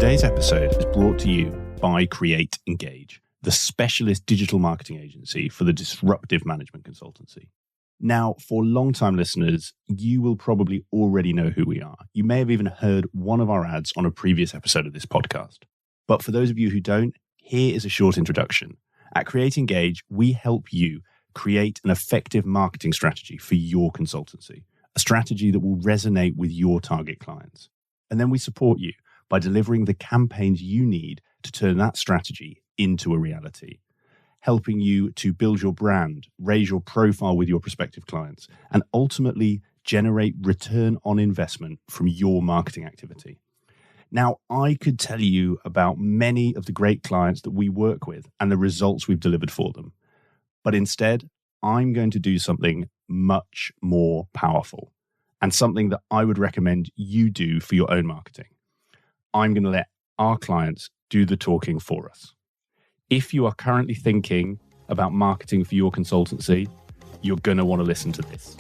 Today's episode is brought to you by Create Engage, the specialist digital marketing agency for the disruptive management consultancy. Now, for long-time listeners, you will probably already know who we are. You may have even heard one of our ads on a previous episode of this podcast. But for those of you who don't, here is a short introduction. At Create Engage, we help you create an effective marketing strategy for your consultancy, a strategy that will resonate with your target clients. And then we support you by delivering the campaigns you need to turn that strategy into a reality, helping you to build your brand, raise your profile with your prospective clients, and ultimately generate return on investment from your marketing activity. Now, I could tell you about many of the great clients that we work with and the results we've delivered for them. But instead, I'm going to do something much more powerful and something that I would recommend you do for your own marketing. I'm going to let our clients do the talking for us. If you are currently thinking about marketing for your consultancy, you're going to want to listen to this.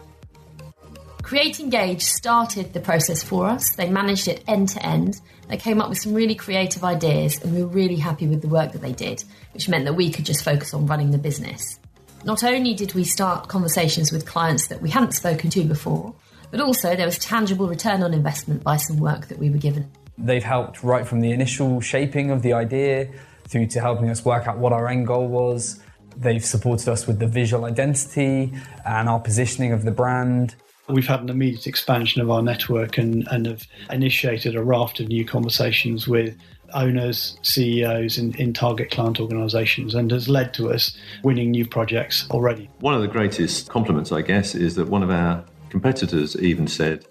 Create Engage started the process for us. They managed it end to end. They came up with some really creative ideas and we were really happy with the work that they did, which meant that we could just focus on running the business. Not only did we start conversations with clients that we hadn't spoken to before, but also there was tangible return on investment by some work that we were given. They've helped right from the initial shaping of the idea through to helping us work out what our end goal was. They've supported us with the visual identity and our positioning of the brand. We've had an immediate expansion of our network and have initiated a raft of new conversations with owners, CEOs in target client organisations, and has led to us winning new projects already. One of the greatest compliments, I guess, is that one of our competitors even said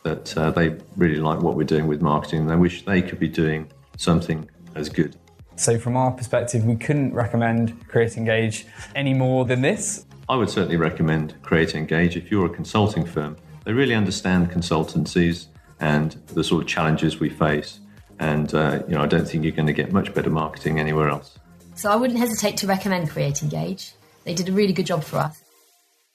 that they really like what we're doing with marketing and they wish they could be doing something as good. So from our perspective, we couldn't recommend Create Engage any more than this. I would certainly recommend Create Engage if you're a consulting firm. They really understand consultancies and the sort of challenges we face. And I don't think you're going to get much better marketing anywhere else. So I wouldn't hesitate to recommend Create Engage. They did a really good job for us.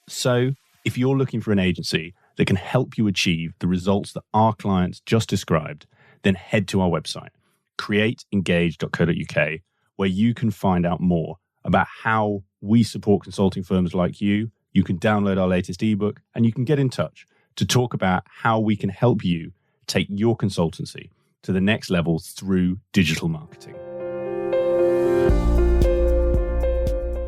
So if you're looking for an agency that can help you achieve the results that our clients just described, then head to our website, createengage.co.uk, where you can find out more about how we support consulting firms like you. You can download our latest ebook and you can get in touch to talk about how we can help you take your consultancy to the next level through digital marketing.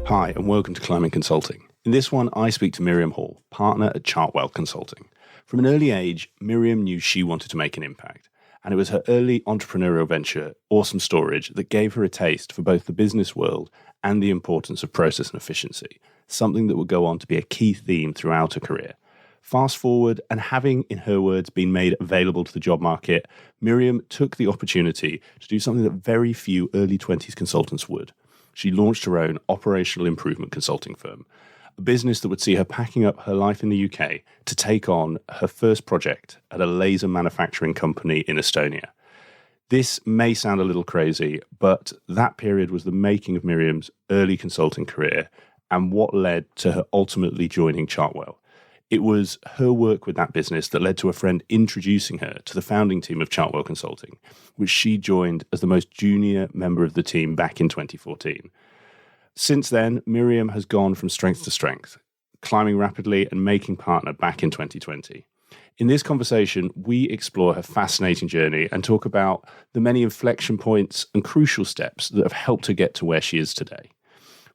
Hi, and welcome to Climbing Consulting. In this one, I speak to Miriam Hall, partner at Chartwell Consulting. From an early age, Miriam knew she wanted to make an impact, and it was her early entrepreneurial venture, Awesome Storage, that gave her a taste for both the business world and the importance of process and efficiency, something that would go on to be a key theme throughout her career. Fast forward, and having, in her words, been made available to the job market, Miriam took the opportunity to do something that very few early-20s consultants would. She launched her own operational improvement consulting firm, a business that would see her packing up her life in the UK to take on her first project at a laser manufacturing company in Estonia. This may sound a little crazy, but that period was the making of Miriam's early consulting career and what led to her ultimately joining Chartwell. It was her work with that business that led to a friend introducing her to the founding team of Chartwell Consulting, which she joined as the most junior member of the team back in 2014. Since then, Miriam has gone from strength to strength, climbing rapidly and making partner back in 2020. In this conversation, we explore her fascinating journey and talk about the many inflection points and crucial steps that have helped her get to where she is today.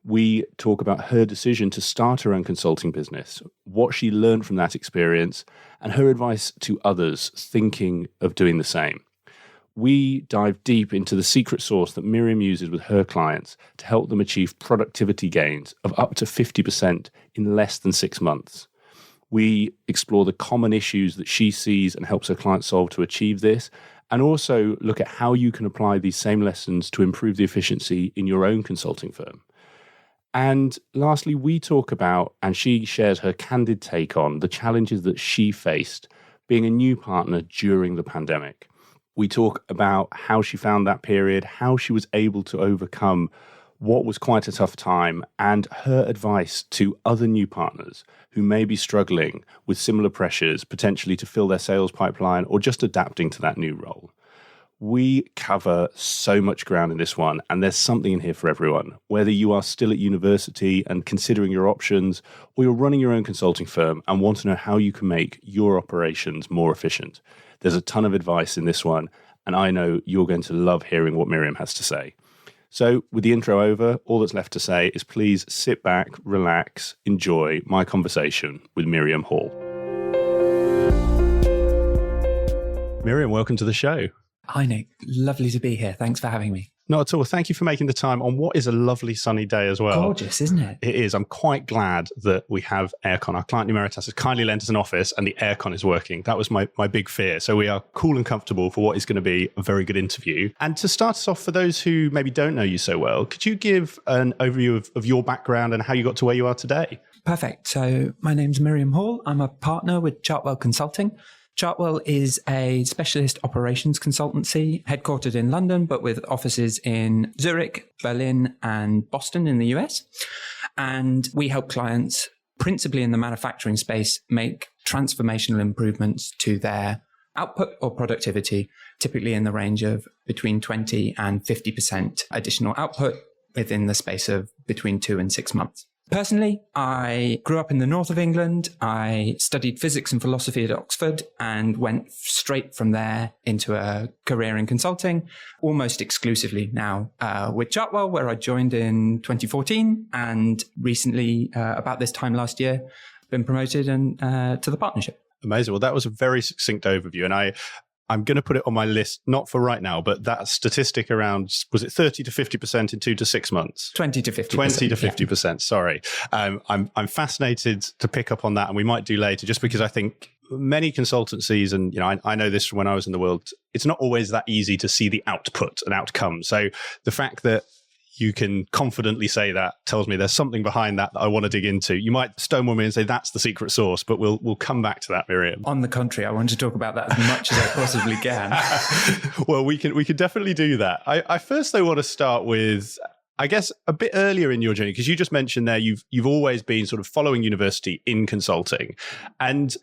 We talk about her decision to start her own consulting business, what she learned from that experience, and her advice to others thinking of doing the same. We dive deep into the secret sauce that Miriam uses with her clients to help them achieve productivity gains of up to 50% in less than 6 months. We explore the common issues that she sees and helps her clients solve to achieve this, and also look at how you can apply these same lessons to improve the efficiency in your own consulting firm. And lastly, we talk about, and she shares her candid take on, the challenges that she faced being a new partner during the pandemic. We talk about how she found that period, how she was able to overcome what was quite a tough time, and her advice to other new partners who may be struggling with similar pressures, potentially to fill their sales pipeline or just adapting to that new role. We cover so much ground in this one, and there's something in here for everyone. Whether you are still at university and considering your options, or you're running your own consulting firm and want to know how you can make your operations more efficient, there's a ton of advice in this one, and I know you're going to love hearing what Miriam has to say. So with the intro over, all that's left to say is please sit back, relax, enjoy my conversation with Miriam Hall. Miriam, welcome to the show. Hi, Nick. Lovely to be here. Thanks for having me. Not at all. Thank you for making the time on what is a lovely sunny day as well. Gorgeous, isn't it? It is. I'm quite glad that we have aircon. Our client Numeritas has kindly lent us an office and the aircon is working. That was my big fear. So we are cool and comfortable for what is going to be a very good interview. And to start us off, for those who maybe don't know you so well, could you give an overview of your background and how you got to where you are today? Perfect. So my name's Miriam Hall. I'm a partner with Chartwell Consulting. Chartwell is a specialist operations consultancy headquartered in London, but with offices in Zurich, Berlin, and Boston in the US. And we help clients, principally in the manufacturing space, make transformational improvements to their output or productivity, typically in the range of between 20 and 50% additional output within the space of between 2 and 6 months. Personally, I grew up in the north of England. I studied physics and philosophy at Oxford and went straight from there into a career in consulting, almost exclusively now with Chartwell, where I joined in 2014 and recently, about this time last year, been promoted to the partnership. Amazing. Well, that was a very succinct overview. And I'm going to put it on my list, not for right now, but that statistic around, was it 30 to 50% in 2 to 6 months? 20 to 50%. 20 to 50%, yeah. Sorry. I'm fascinated to pick up on that, and we might do later, just because I think many consultancies, and I know this from when I was in the world, it's not always that easy to see the output and outcome. So the fact that you can confidently say that tells me there's something behind that I want to dig into. You might stonewall me and say that's the secret sauce, but we'll come back to that, Miriam. On the contrary, I want to talk about that as much as I possibly can. Well, we can definitely do that. I first though want to start with, I guess, a bit earlier in your journey, because you just mentioned there you've always been sort of following university in consulting, and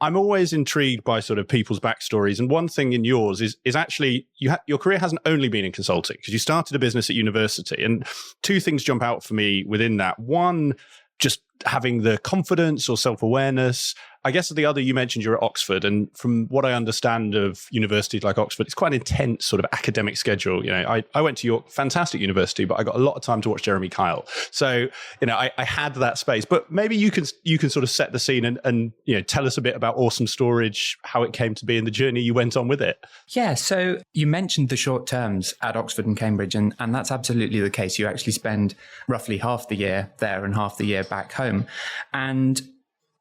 I'm always intrigued by sort of people's backstories. And one thing in yours is actually your career hasn't only been in consulting, because you started a business at university. And two things jump out for me within that. One, just having the confidence or self-awareness. I guess the other, you mentioned you're at Oxford, and from what I understand of universities like Oxford, it's quite an intense sort of academic schedule. I went to York, fantastic university, but I got a lot of time to watch Jeremy Kyle. So, I had that space. But maybe you can sort of set the scene and tell us a bit about Awesome Storage, how it came to be, and the journey you went on with it. Yeah, so you mentioned the short terms at Oxford and Cambridge, and that's absolutely the case. You actually spend roughly half the year there and half the year back home. And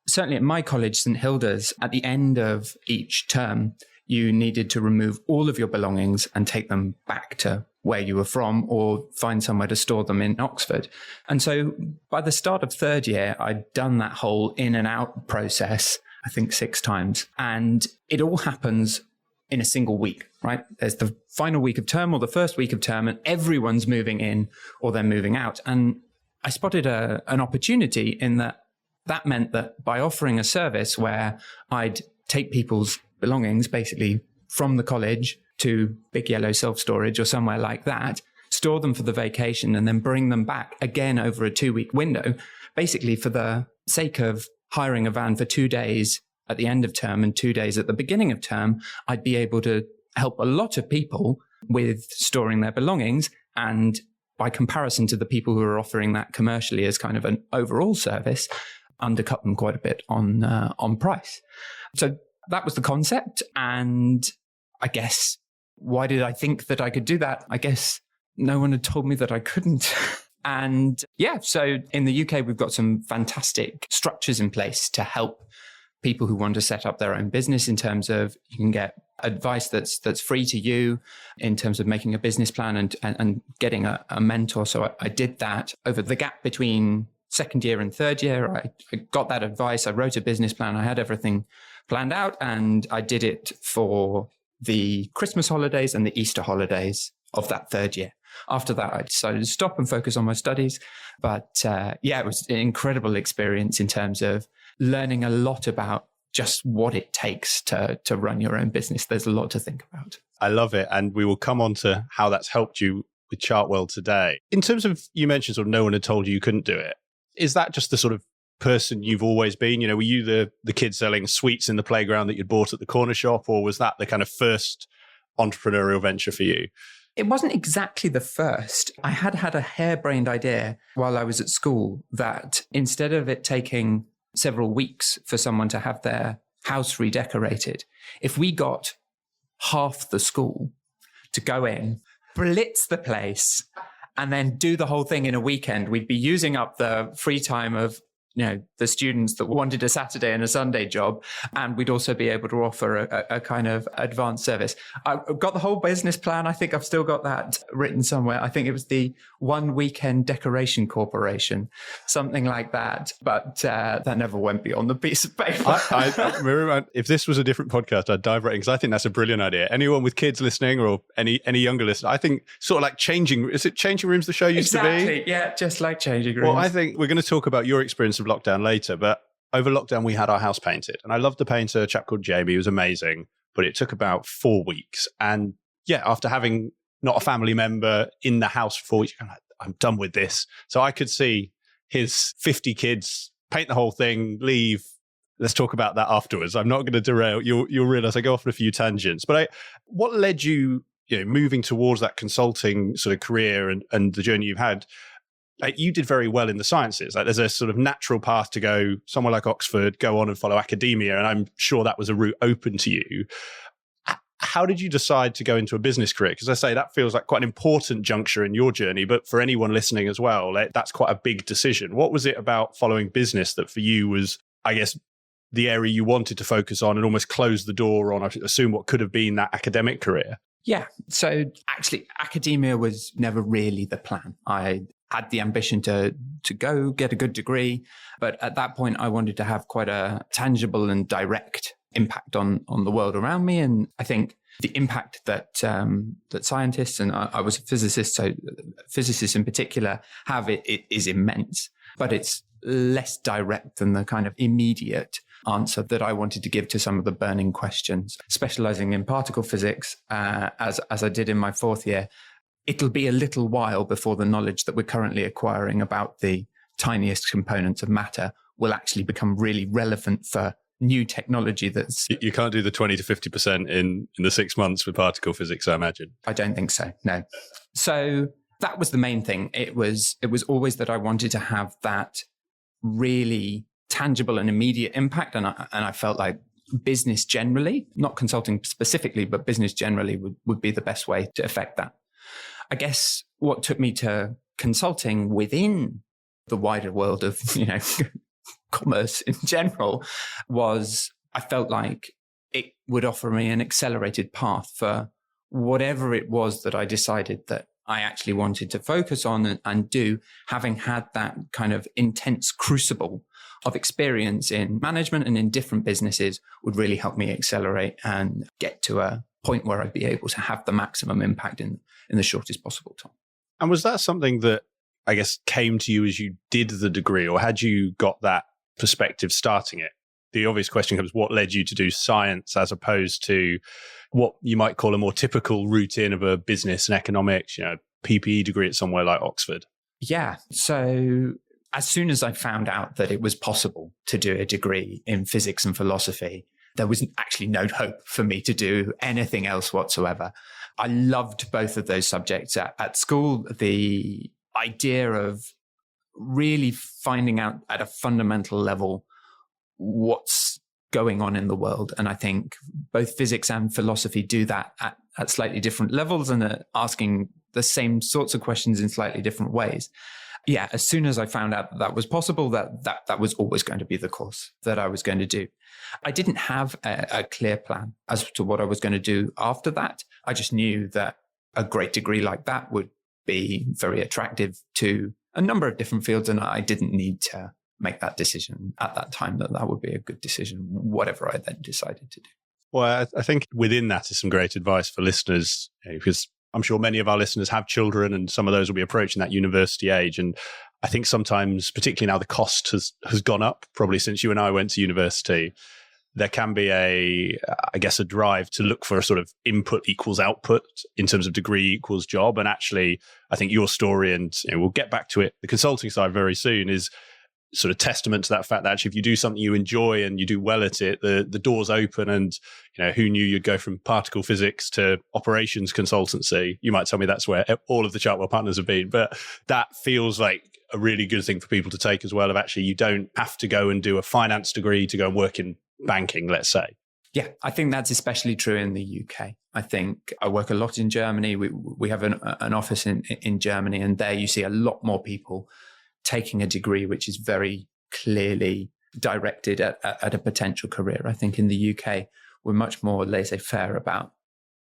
certainly at my college, St Hilda's, at the end of each term, you needed to remove all of your belongings and take them back to where you were from, or find somewhere to store them in Oxford. And so by the start of third year, I'd done that whole in and out process, I think 6 times. And it all happens in a single week, right? There's the final week of term or the first week of term, and everyone's moving in or they're moving out. And I spotted an opportunity in that meant that by offering a service where I'd take people's belongings basically from the college to Big Yellow Self-Storage or somewhere like that, store them for the vacation, and then bring them back again over a 2-week window, basically for the sake of hiring a van for 2 days at the end of term and 2 days at the beginning of term, I'd be able to help a lot of people with storing their belongings, and by comparison to the people who are offering that commercially as kind of an overall service, undercut them quite a bit on price. So that was the concept. And I guess, why did I think that I could do that? I guess no one had told me that I couldn't. And yeah, so in the UK, we've got some fantastic structures in place to help people who want to set up their own business, in terms of you can get advice that's free to you in terms of making a business plan and getting a mentor. So I did that over the gap between second year and third year. I got that advice. I wrote a business plan. I had everything planned out, and I did it for the Christmas holidays and the Easter holidays of that third year. After that, I decided to stop and focus on my studies. But it was an incredible experience in terms of learning a lot about just what it takes to run your own business. There's a lot to think about. I love it. And we will come on to how that's helped you with Chartwell today. In terms of, you mentioned sort of no one had told you couldn't do it. Is that just the sort of person you've always been? You know, were you the kid selling sweets in the playground that you'd bought at the corner shop, or was that the kind of first entrepreneurial venture for you? It wasn't exactly the first. I had a harebrained idea while I was at school that instead of it taking several weeks for someone to have their house redecorated, if we got half the school to go in, blitz the place, and then do the whole thing in a weekend, we'd be using up the free time of, you know, the students that wanted a Saturday and a Sunday job, and we'd also be able to offer a kind of advanced service. I've got the whole business plan. I think I've still got that written somewhere. I think it was the One Weekend Decoration Corporation, something like that. But that never went beyond the piece of paper. Miriam, if this was a different podcast, I'd dive right in, because I think that's a brilliant idea. Anyone with kids listening, or any younger listener, I think sort of like Changing Rooms the show used to be? Exactly, yeah, just like Changing Rooms. Well, I think we're going to talk about your experience of lockdown later, but over lockdown we had our house painted, and I loved the painter, a chap called Jamie. He was amazing, but it took about 4 weeks. And yeah, after having not a family member in the house for 4 weeks, I'm done with this. So I could see his 50 kids paint the whole thing, leave. Let's talk about that afterwards. I'm not going to derail. You'll realize I go off on a few tangents, but what led you, moving towards that consulting sort of career and the journey you've had? You did very well in the sciences. Like, there's a sort of natural path to go somewhere like Oxford, go on and follow academia. And I'm sure that was a route open to you. How did you decide to go into a business career? Because I say that feels like quite an important juncture in your journey, but for anyone listening as well, that's quite a big decision. What was it about following business that for you was, I guess, the area you wanted to focus on and almost close the door on, I assume, what could have been that academic career? Yeah. So actually, academia was never really the plan. I had the ambition to go get a good degree, but at that point, I wanted to have quite a tangible and direct impact on the world around me. And I think the impact that scientists, and I was a physicist, so physicists in particular, have it is immense, but it's less direct than the kind of immediate answer that I wanted to give to some of the burning questions. Specializing in particle physics, as I did in my fourth year, it'll be a little while before the knowledge that we're currently acquiring about the tiniest components of matter will actually become really relevant for new technology that's... You can't do the 20 to 50% in the 6 months with particle physics, I imagine. I don't think so, no. So that was the main thing. It was always that I wanted to have that really tangible and immediate impact. And I felt like business generally, not consulting specifically, but business generally would be the best way to affect that. I guess what took me to consulting within the wider world of, commerce in general was I felt like it would offer me an accelerated path for whatever it was that I decided that I actually wanted to focus on and do, having had that kind of intense crucible of experience in management and in different businesses would really help me accelerate and get to a point where I'd be able to have the maximum impact in the shortest possible time. And was that something that, I guess, came to you as you did the degree, or had you got that perspective starting it? The obvious question comes, what led you to do science as opposed to what you might call a more typical routine of a business and economics, PPE degree at somewhere like Oxford? Yeah. So as soon as I found out that it was possible to do a degree in physics and philosophy, there was actually no hope for me to do anything else whatsoever. I loved both of those subjects. At school, the idea of really finding out at a fundamental level what's going on in the world. And I think both physics and philosophy do that at slightly different levels and are asking the same sorts of questions in slightly different ways. Yeah, as soon as I found out that was possible, that was always going to be the course that I was going to do. I didn't have a clear plan as to what I was going to do after that. I just knew that a great degree like that would be very attractive to a number of different fields, and I didn't need to make that decision at that time that would be a good decision, whatever I then decided to do. Well, I think within that is some great advice for listeners, because I'm sure many of our listeners have children and some of those will be approaching that university age. And I think sometimes, particularly now, the cost has gone up, probably since you and I went to university. there can be a drive to look for a sort of input equals output in terms of degree equals job. And actually, I think your story, and we'll get back to it, the consulting side very soon, is sort of testament to that fact that actually if you do something you enjoy and you do well at it, the doors open. And who knew you'd go from particle physics to operations consultancy? You might tell me that's where all of the Chartwell partners have been, but that feels like a really good thing for people to take as well, of actually you don't have to go and do a finance degree to go and work in banking, let's say. Yeah, I think that's especially true in the UK. I think I work a lot in Germany. We have an office in Germany, and there you see a lot more people taking a degree which is very clearly directed at a potential career. I think in the UK, we're much more laissez-faire about,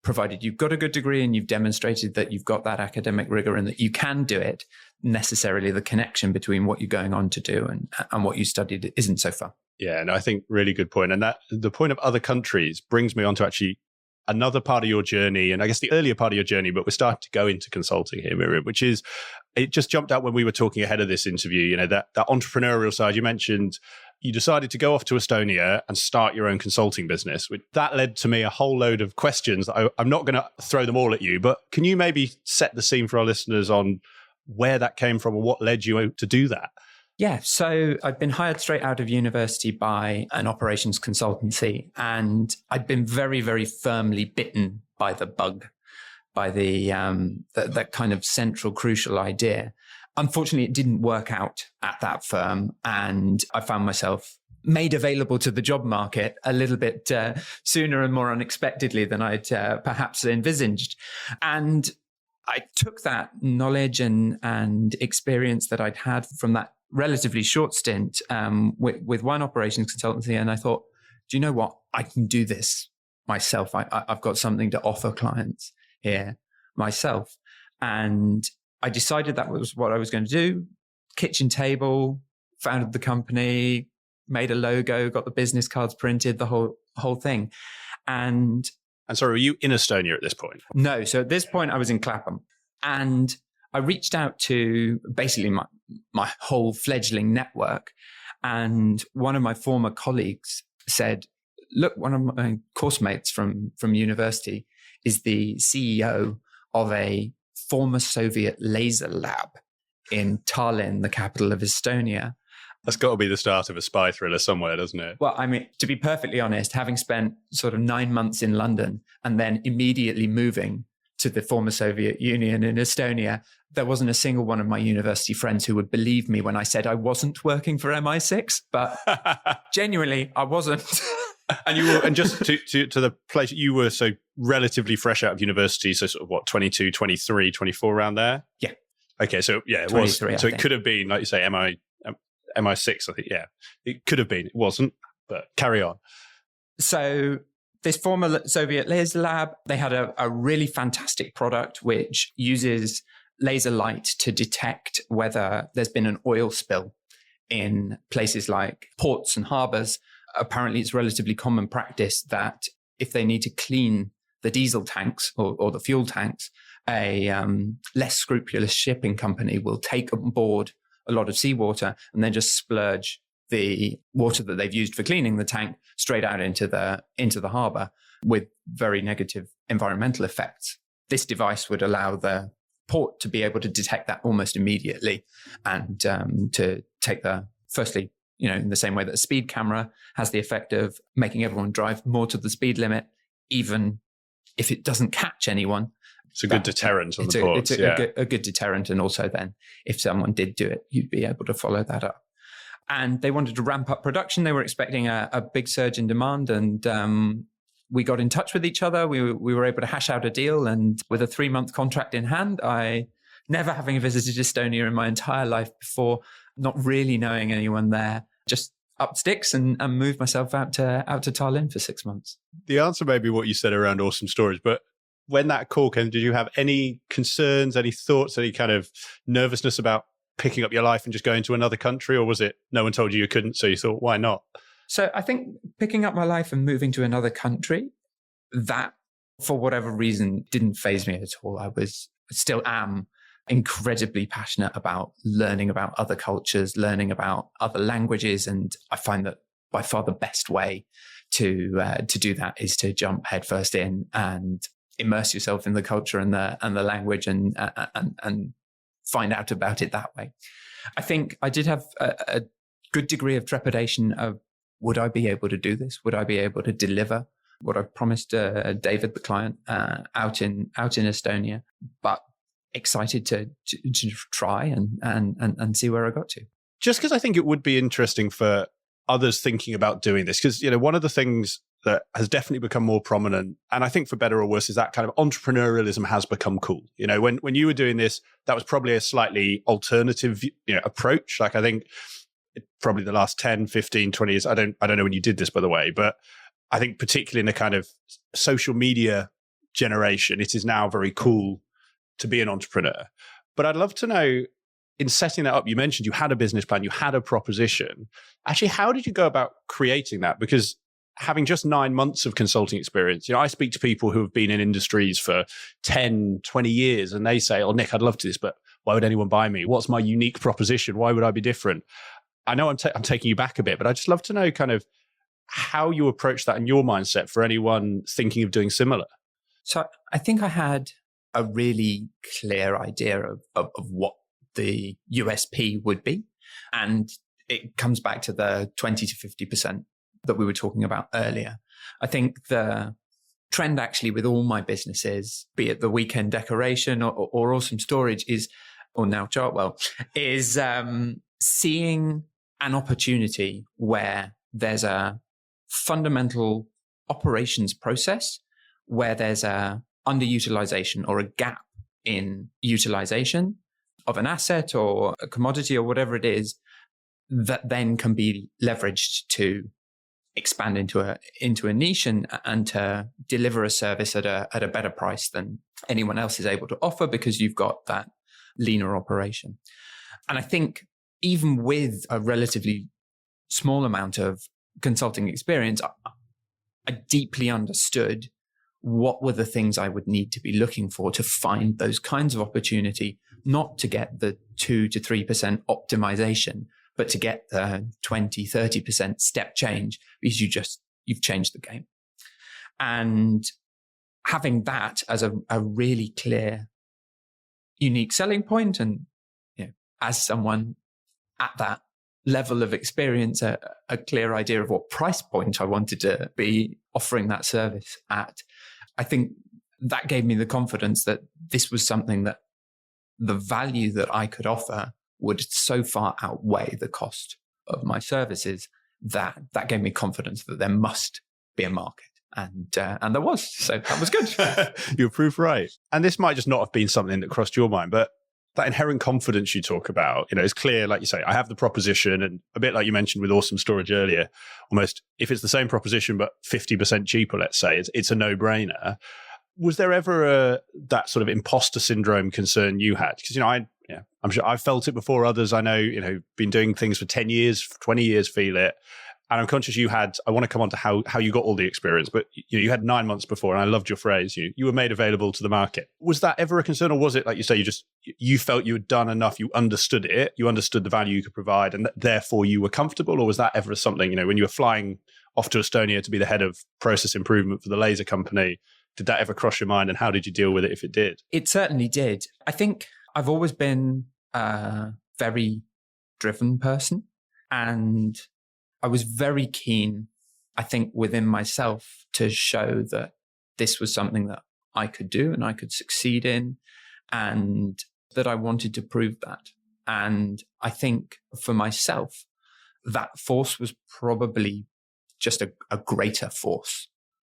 provided you've got a good degree and you've demonstrated that you've got that academic rigor and that you can do it, necessarily the connection between what you're going on to do and what you studied isn't so far. Yeah, no, I think really good point. And that the point of other countries brings me on to actually another part of your journey, and I guess the earlier part of your journey, but we're starting to go into consulting here, Miriam, which is, it just jumped out when we were talking ahead of this interview, that entrepreneurial side. You mentioned you decided to go off to Estonia and start your own consulting business. That led to me a whole load of questions. I'm not going to throw them all at you, but can you maybe set the scene for our listeners on where that came from and what led you to do that? Yeah, so I'd been hired straight out of university by an operations consultancy, and I'd been very, very firmly bitten by the bug, by that kind of central, crucial idea. Unfortunately, it didn't work out at that firm, and I found myself made available to the job market a little bit sooner and more unexpectedly than I'd perhaps envisaged. And I took that knowledge and experience that I'd had from that relatively short stint with one operations consultancy, and I thought, do you know what? I can do this myself. I've got something to offer clients here myself. And I decided that was what I was going to do. Kitchen table, founded the company, made a logo, got the business cards printed, the whole thing. And sorry, were you in Estonia at this point? No. So at this point, I was in Clapham, and I reached out to basically my whole fledgling network. And one of my former colleagues said, look, one of my course mates from university is the CEO of a former Soviet laser lab in Tallinn, the capital of Estonia. That's got to be the start of a spy thriller somewhere, doesn't it? Well, I mean, to be perfectly honest, having spent sort of 9 months in London and then immediately moving to the former Soviet Union in Estonia, there wasn't a single one of my university friends who would believe me when I said I wasn't working for MI6, but genuinely, I wasn't. And just to the place, you were so relatively fresh out of university, so sort of what, 22, 23, 24 around there? Yeah. Okay, so yeah, it was. So it could have been, like you say, MI6, I think, yeah. It could have been, it wasn't, but carry on. So this former Soviet laser lab, they had a really fantastic product which uses laser light to detect whether there's been an oil spill in places like ports and harbors. Apparently, it's relatively common practice that if they need to clean the diesel tanks or the fuel tanks, a less scrupulous shipping company will take on board a lot of seawater and then just splurge the water that they've used for cleaning the tank straight out into the harbor with very negative environmental effects. This device would allow the port to be able to detect that almost immediately and to take firstly, in the same way that a speed camera has the effect of making everyone drive more to the speed limit, even if it doesn't catch anyone. It's a good deterrent on the ports. It's a good deterrent. And also then if someone did do it, you'd be able to follow that up. And they wanted to ramp up production. They were expecting a big surge in demand. And we got in touch with each other. We were able to hash out a deal. And with a 3-month contract in hand, I, never having visited Estonia in my entire life before, not really knowing anyone there, just upped sticks and moved myself out to Tallinn for 6 months. The answer may be what you said around awesome stories, but when that call came, did you have any concerns, any thoughts, any kind of nervousness about picking up your life and just going to another country? Or was it no one told you couldn't, so you thought, why not? So I think picking up my life and moving to another country, that for whatever reason didn't faze me at all. Still am incredibly passionate about learning about other cultures, learning about other languages. And I find that by far the best way to do that is to jump headfirst in and immerse yourself in the culture and the language and find out about it that way. I think I did have a good degree of trepidation of, would I be able to do this? Would I be able to deliver what I promised David, the client, out in Estonia? But excited to try and see where I got to. Just because I think it would be interesting for others thinking about doing this, because one of the things that has definitely become more prominent, and I think for better or worse, is that kind of entrepreneurialism has become cool. When you were doing this, that was probably a slightly alternative approach. Like, I think probably the last 10, 15, 20 years, I don't know when you did this, by the way, but I think particularly in the kind of social media generation, it is now very cool to be an entrepreneur. But I'd love to know, in setting that up, you mentioned you had a business plan, you had a proposition. Actually, how did you go about creating that? Because having just 9 months of consulting experience, I speak to people who have been in industries for 10, 20 years, and they say, "Oh, Nick, I'd love to do this, but why would anyone buy me? What's my unique proposition? Why would I be different?" I know I'm taking you back a bit, but I'd just love to know kind of how you approach that in your mindset for anyone thinking of doing similar. So I think I had a really clear idea of what the USP would be. And it comes back to the 20 to 50% that we were talking about earlier. I think the trend actually with all my businesses, be it the weekend decoration or awesome storage or now Chartwell, is seeing an opportunity where there's a fundamental operations process where there's a underutilization or a gap in utilization of an asset or a commodity or whatever it is, that then can be leveraged to expand into a niche and to deliver a service at a better price than anyone else is able to offer, because you've got that leaner operation. And I think even with a relatively small amount of consulting experience, I deeply understood what were the things I would need to be looking for to find those kinds of opportunity, not to get the 2 to 3% optimization, but to get the 20, 30% step change, because you've changed the game. And having that as a really clear, unique selling point, and as someone at that level of experience, a clear idea of what price point I wanted to be offering that service at, I think that gave me the confidence that this was something that the value that I could offer would so far outweigh the cost of my services that gave me confidence that there must be a market. And there was. So that was good. You're proof right. And this might just not have been something that crossed your mind, but that inherent confidence you talk about, it's clear, like you say, I have the proposition, and a bit like you mentioned with awesome storage earlier, almost if it's the same proposition but 50% cheaper, let's say, it's a no-brainer. Was there ever that sort of imposter syndrome concern you had? Because, I'm sure I've felt it before others. I know, been doing things for 10 years, 20 years, feel it. And I'm conscious I want to come on to how you got all the experience, but you had 9 months before, and I loved your phrase, you were made available to the market. Was that ever a concern, or was it, like you say, you felt you had done enough, you understood it, you understood the value you could provide, and therefore you were comfortable? Or was that ever something, when you were flying off to Estonia to be the head of process improvement for the laser company, did that ever cross your mind, and how did you deal with it if it did? It certainly did. I think I've always been a very driven person, and I was very keen, I think, within myself to show that this was something that I could do and I could succeed in, and that I wanted to prove that. And I think for myself, that force was probably just a greater force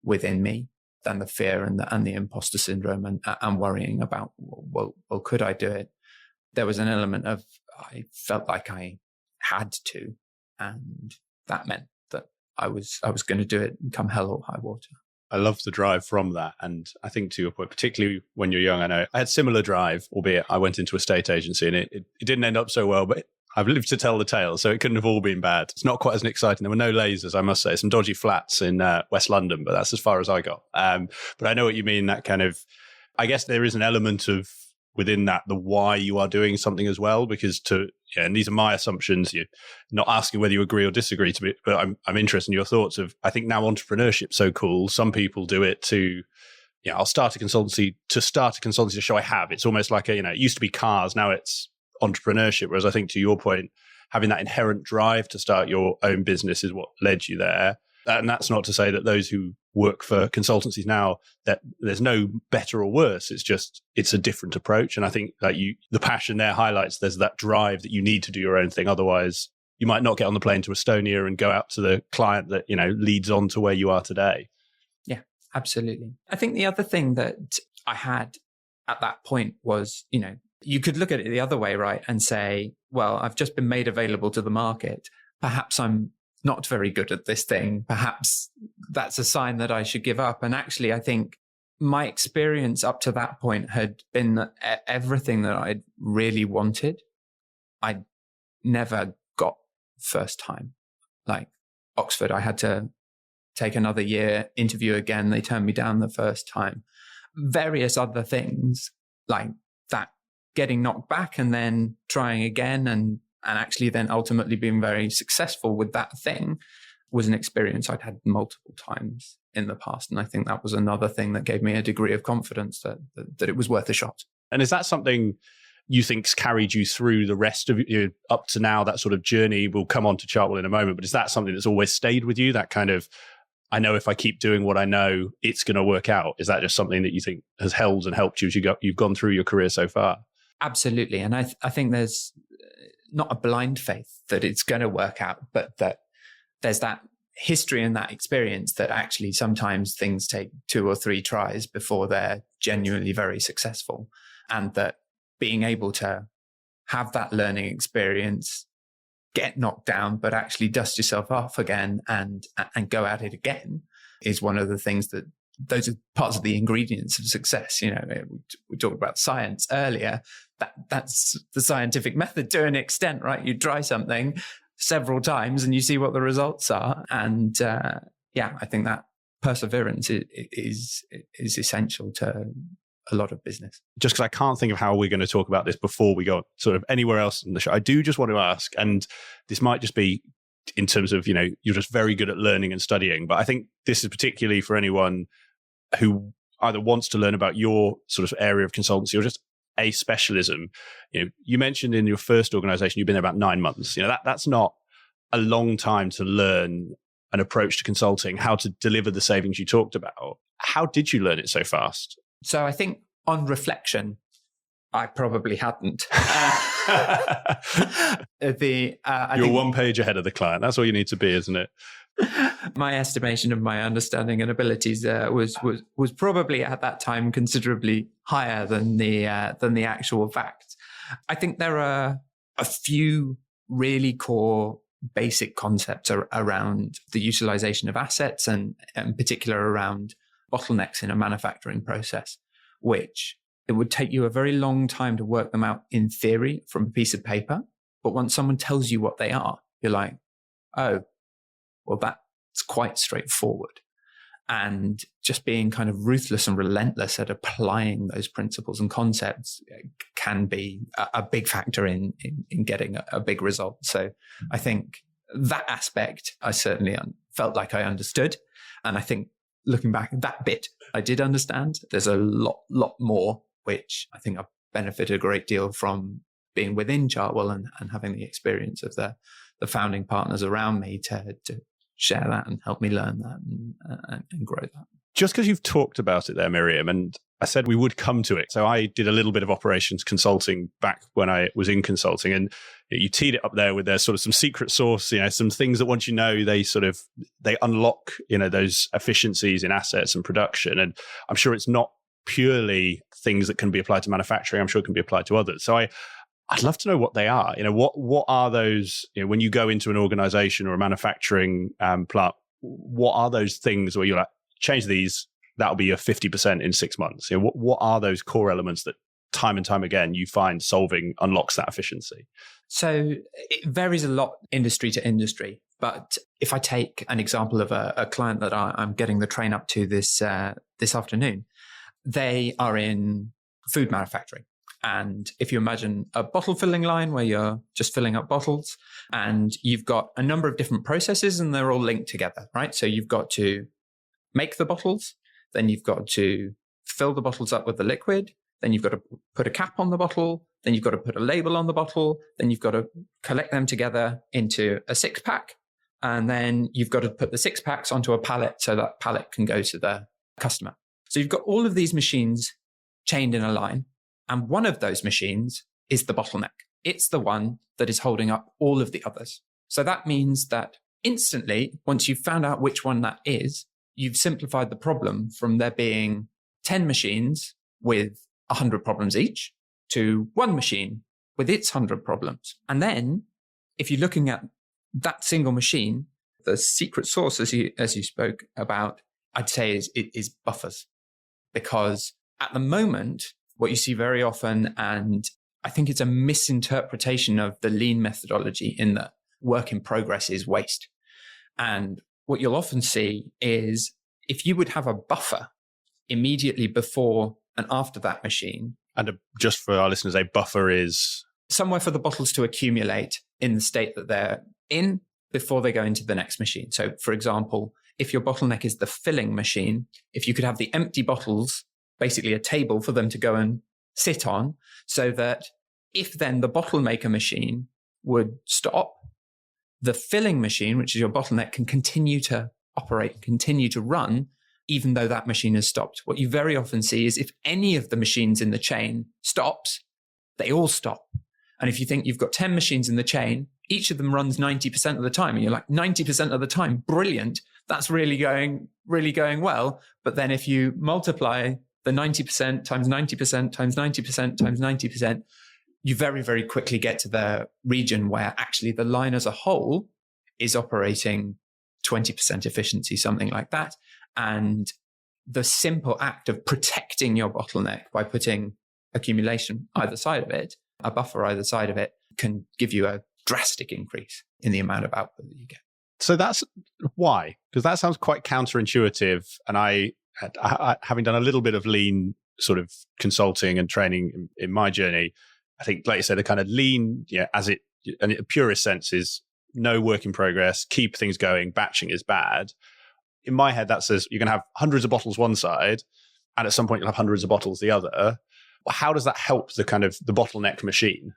within me than the fear and the imposter syndrome and worrying about, well, could I do it? There was an element of, I felt like I had to, and that meant that I was going to do it, come hell or high water. I love the drive from that. And I think to your point, particularly when you're young, I know I had similar drive, albeit I went into a state agency and it didn't end up so well, but I've lived to tell the tale, so it couldn't have all been bad. It's not quite as exciting. There were no lasers, I must say. Some dodgy flats in West London, but that's as far as I got. But I know what you mean, that kind of, I guess there is an element of within that the why you are doing something as well? Because and these are my assumptions, you're not asking whether you agree or disagree to me, but I'm interested in your thoughts of, I think now entrepreneurship's so cool. Some people do it to, I'll start a consultancy to show I have. It's almost like it used to be cars, now it's entrepreneurship. Whereas I think, to your point, having that inherent drive to start your own business is what led you there. And that's not to say that those who work for consultancies now, that there's no better or worse. It's a different approach. And I think that the passion there highlights there's that drive that you need to do your own thing. Otherwise, you might not get on the plane to Estonia and go out to the client that, leads on to where you are today. Yeah, absolutely. I think the other thing that I had at that point was, you could look at it the other way, right? And say, well, I've just been made available to the market. Perhaps I'm not very good at this thing. Perhaps that's a sign that I should give up. And actually, I think my experience up to that point had been that everything that I really wanted, I never got first time. Like Oxford, I had to take another year, interview again. They turned me down the first time. Various other things like that, getting knocked back and then trying again and actually then ultimately being very successful with that thing was an experience I'd had multiple times in the past. And I think that was another thing that gave me a degree of confidence that it was worth a shot. And is that something you think's carried you through the rest of up to now, that sort of journey? We'll come on to Chartwell in a moment, but is that something that's always stayed with you? That kind of, I know if I keep doing what I know, it's going to work out. Is that just something that you think has held and helped you as you've gone through your career so far? Absolutely. And I think there's not a blind faith that it's going to work out, but that there's that history and that experience that actually sometimes things take 2 or 3 tries before they're genuinely very successful. And that being able to have that learning experience, get knocked down, but actually dust yourself off again and go at it again is one of the things that, those are parts of the ingredients of success. We talked about science earlier. That's the scientific method to an extent, right? You try something several times and you see what the results are. And I think that perseverance is essential to a lot of business. Just because I can't think of how we're going to talk about this before we go sort of anywhere else in the show, I do just want to ask, and this might just be in terms of, you're just very good at learning and studying, but I think this is particularly for anyone who either wants to learn about your sort of area of consultancy or just a specialism. You mentioned in your first organization, you've been there about 9 months. That's not a long time to learn an approach to consulting, how to deliver the savings you talked about. How did you learn it so fast? So I think on reflection, I probably hadn't. You're 1 page ahead of the client. That's all you need to be, isn't it? My estimation of my understanding and abilities was probably at that time considerably higher than the actual facts. I think there are a few really core basic concepts around the utilization of assets and in particular around bottlenecks in a manufacturing process, which it would take you a very long time to work them out in theory from a piece of paper. But once someone tells you what they are, you're like, oh, well, that's quite straightforward. And just being kind of ruthless and relentless at applying those principles and concepts can be a big factor in getting a big result. So I think that aspect, I certainly felt like I understood. And I think looking back, that bit I did understand. There's a lot more, which I think I've benefited a great deal from being within Chartwell and having the experience of the founding partners around me to share that and help me learn that and grow that. Just because you've talked about it there, Miriam, and I said we would come to it. So I did a little bit of operations consulting back when I was in consulting, and you teed it up there with there's sort of some secret sauce, some things that once they unlock, those efficiencies in assets and production. And I'm sure it's not purely things that can be applied to manufacturing. I'm sure it can be applied to others. So I'd love to know what they are. What are those, when you go into an organization or a manufacturing plant, what are those things where you're like, change these, that'll be a 50% in 6 months? What are those core elements that time and time again you find solving unlocks that efficiency? So it varies a lot industry to industry. But if I take an example of a client that I'm getting the train up to this afternoon, they are in food manufacturing. And if you imagine a bottle filling line where you're just filling up bottles and you've got a number of different processes and they're all linked together, right? So you've got to make the bottles, then you've got to fill the bottles up with the liquid, then you've got to put a cap on the bottle, then you've got to put a label on the bottle, then you've got to collect them together into a 6-pack, and then you've got to put the 6-packs onto a pallet so that pallet can go to the customer. So you've got all of these machines chained in a line, and one of those machines is the bottleneck. It's the one that is holding up all of the others. So that means that instantly, once you've found out which one that is, you've simplified the problem from there being 10 machines with 100 problems each to one machine with its 100 problems. And then if you're looking at that single machine, the secret sauce, as you spoke about, I'd say is buffers. Because at the moment, what you see very often, and I think it's a misinterpretation of the lean methodology in that work in progress is waste. And what you'll often see is if you would have a buffer immediately before and after that machine. And just for our listeners, a buffer is somewhere for the bottles to accumulate in the state that they're in before they go into the next machine. So for example, if your bottleneck is the filling machine, if you could have the empty bottles, basically a table for them to go and sit on, so that if then the bottle maker machine would stop, the filling machine, which is your bottleneck, can continue to operate, continue to run, even though that machine has stopped. What you very often see is if any of the machines in the chain stops, they all stop. And if you think you've got 10 machines in the chain, each of them runs 90% of the time. And you're like, 90% of the time, brilliant. That's really going well. But then if you multiply the 90% times 90% times 90% times 90%, you very, very quickly get to the region where actually the line as a whole is operating 20% efficiency, something like that. And the simple act of protecting your bottleneck by putting accumulation either side of it, a buffer either side of it, can give you a drastic increase in the amount of output that you get. So that's why, because that sounds quite counterintuitive. And I, having done a little bit of lean sort of consulting and training in my journey, I think, like you said, the kind of lean, as it, in a purest sense, is no work in progress, keep things going, batching is bad. In my head, that says you're going to have hundreds of bottles one side, and at some point you'll have hundreds of bottles the other. How does that help the kind of the bottleneck machine?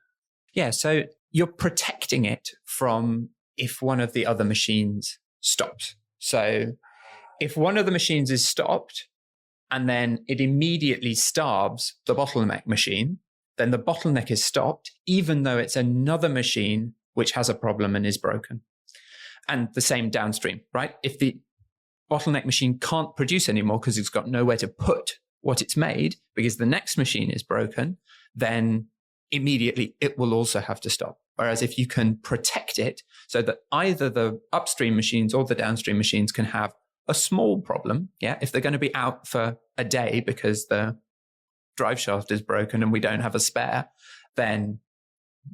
Yeah, so you're protecting it from if one of the other machines stops. So if one of the machines is stopped and then it immediately starves the bottleneck machine, then the bottleneck is stopped, even though it's another machine which has a problem and is broken. And the same downstream, right? If the bottleneck machine can't produce anymore because it's got nowhere to put what it's made because the next machine is broken, then immediately it will also have to stop. Whereas if you can protect it so that either the upstream machines or the downstream machines can have a small problem, if they're going to be out for a day because the drive shaft is broken and we don't have a spare, then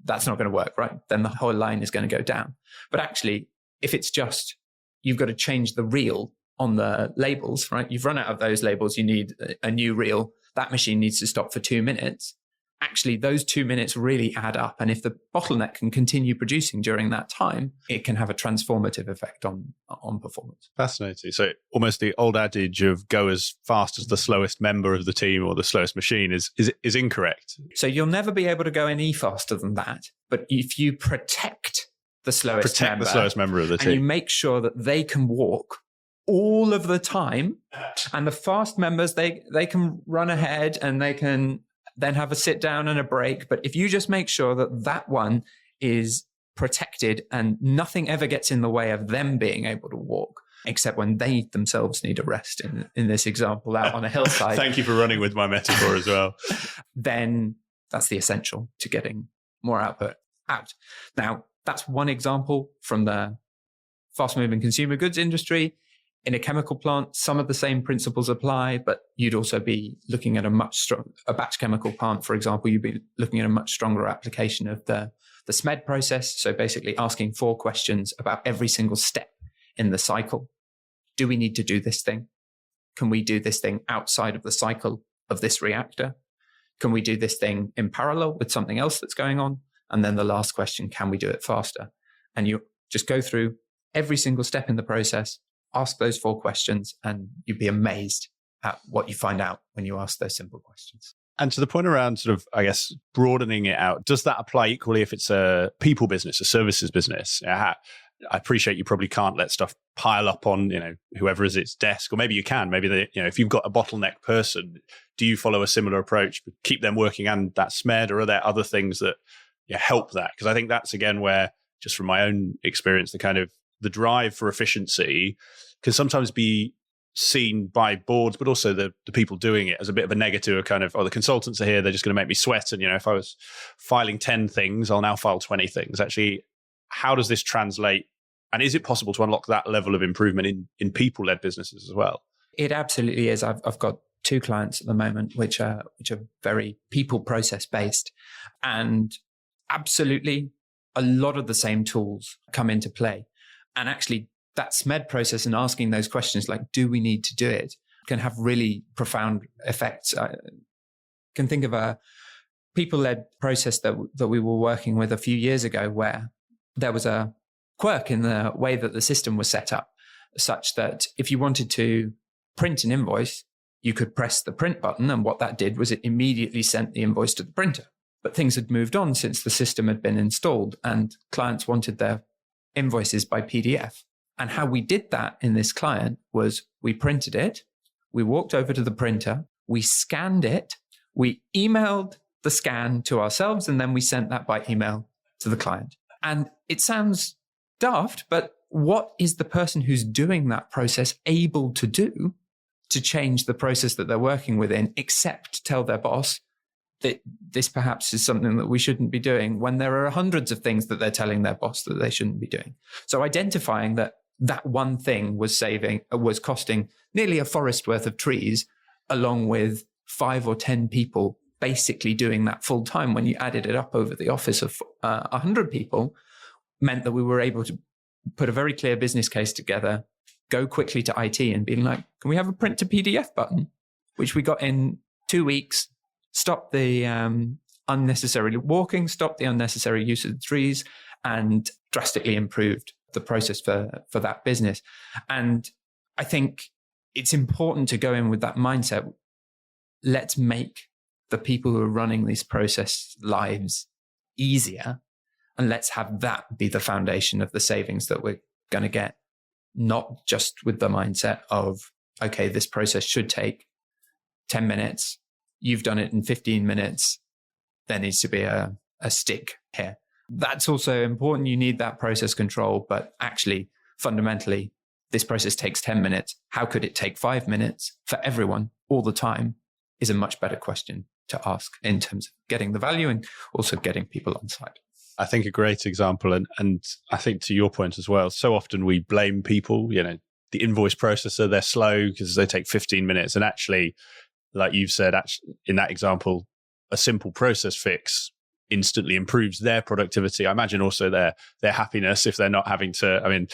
that's not going to work, right? Then the whole line is going to go down. But actually, if it's just you've got to change the reel on the labels, right? You've run out of those labels. You need a new reel. That machine needs to stop for 2 minutes. Actually, those 2 minutes really add up. And if the bottleneck can continue producing during that time, it can have a transformative effect on performance. Fascinating. So almost the old adage of go as fast as the slowest member of the team or the slowest machine is incorrect. So you'll never be able to go any faster than that. But if you protect the slowest member of the team, and you make sure that they can walk all of the time, and the fast members, they can run ahead and they can then have a sit down and a break. But if you just make sure that that one is protected and nothing ever gets in the way of them being able to walk, except when they themselves need a rest in this example out on a hillside. Thank you for running with my metaphor as well. Then that's the essential to getting more output out. Now, that's one example from the fast-moving consumer goods industry. In a chemical plant, some of the same principles apply, but you'd also be looking at a batch chemical plant, for example, you'd be looking at a much stronger application of the SMED process. So basically asking 4 questions about every single step in the cycle. Do we need to do this thing? Can we do this thing outside of the cycle of this reactor? can we do this thing in parallel with something else that's going on? And then the last question, can we do it faster? And you just go through every single step in the process, ask those 4 questions, and you'd be amazed at what you find out when you ask those simple questions. And to the point around sort of, I guess, broadening it out, does that apply equally if it's a people business, a services business? I appreciate you probably can't let stuff pile up on, whoever is its desk, or maybe you can. Maybe if you've got a bottleneck person, do you follow a similar approach, keep them working and that SMED, or are there other things that help that? Because I think that's again where, just from my own experience, the drive for efficiency can sometimes be seen by boards, but also the people doing it as a bit of a negative of the consultants are here, they're just going to make me sweat. And, if I was filing 10 things, I'll now file 20 things. Actually, how does this translate? And is it possible to unlock that level of improvement in people-led businesses as well? It absolutely is. I've got 2 clients at the moment, which are very people process based, and absolutely a lot of the same tools come into play. And actually that SMED process and asking those questions like, do we need to do it, can have really profound effects. I can think of a people-led process that we were working with a few years ago, where there was a quirk in the way that the system was set up, such that if you wanted to print an invoice, you could press the print button, and what that did was it immediately sent the invoice to the printer. But things had moved on since the system had been installed, and clients wanted their invoices by PDF. And how we did that in this client was we printed it, we walked over to the printer, we scanned it, we emailed the scan to ourselves, and then we sent that by email to the client. And it sounds daft, but what is the person who's doing that process able to do to change the process that they're working within, except tell their boss that this perhaps is something that we shouldn't be doing, when there are hundreds of things that they're telling their boss that they shouldn't be doing? So identifying that one thing was costing nearly a forest worth of trees, along with 5 or 10 people basically doing that full time, when you added it up over the office of 100 people, meant that we were able to put a very clear business case together, go quickly to IT and being like, can we have a print to PDF button? Which we got in 2 weeks, stop the unnecessary walking, stop the unnecessary use of the trees, and drastically improved the process for that business. And I think it's important to go in with that mindset. Let's make the people who are running these process lives easier, and let's have that be the foundation of the savings that we're going to get, not just with the mindset of, okay, this process should take 10 minutes. You've done it in 15 minutes. There needs to be a stick here. That's also important. You need that process control, but actually, fundamentally, this process takes 10 minutes. How could it take 5 minutes for everyone all the time is a much better question to ask in terms of getting the value and also getting people on site. I think a great example, and I think to your point as well, so often we blame people, the invoice processor, they're slow because they take 15 minutes. And actually, like you've said, in that example, a simple process fix instantly improves their productivity. I imagine also their happiness if they're not having to,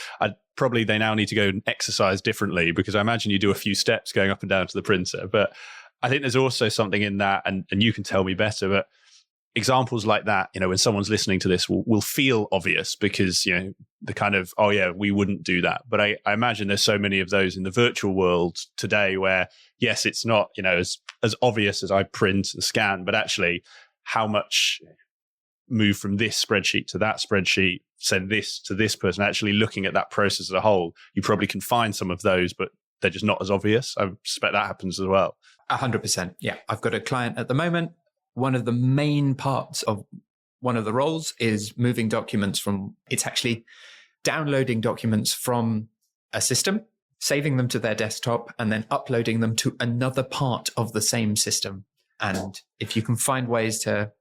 they now need to go and exercise differently, because I imagine you do a few steps going up and down to the printer. But I think there's also something in that, and you can tell me better, but examples like that, when someone's listening to this will feel obvious because, the kind of, oh yeah, we wouldn't do that. But I imagine there's so many of those in the virtual world today where, yes, it's not, as obvious as I print and scan, but actually how much move from this spreadsheet to that spreadsheet, send this to this person, actually looking at that process as a whole, you probably can find some of those, but they're just not as obvious. I suspect that happens as well. 100%. Yeah. I've got a client at the moment. One of the main parts of one of the roles is moving documents it's actually downloading documents from a system, saving them to their desktop, and then uploading them to another part of the same system. And if you can find ways to